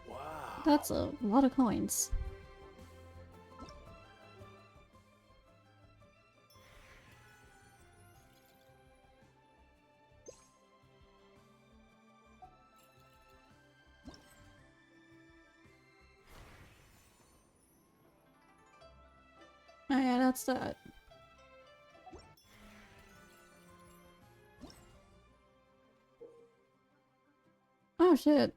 one. Wow. That's a lot of coins. Oh yeah, that's that. Oh shit.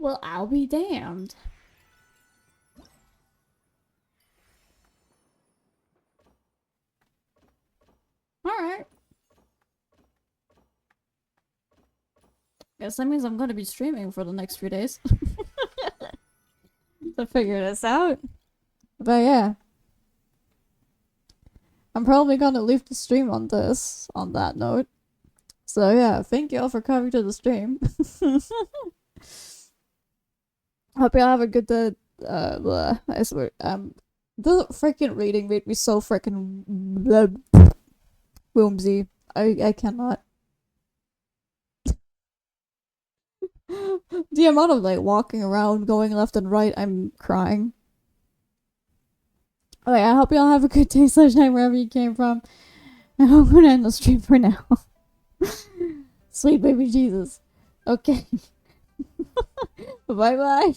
Well, I'll be damned. Alright. Guess that means I'm gonna be streaming for the next few days. To figure this out. But yeah. I'm probably gonna leave the stream on this, on that note. So yeah, thank you all for coming to the stream. Hope y'all have a good day. I swear, the freaking reading made me so freaking boomsy. I cannot. The amount of like walking around, going left and right, I'm crying. Alright, I hope y'all have a good day / night wherever you came from. And I'm gonna end the stream for now. Sweet baby Jesus. Okay. Bye bye.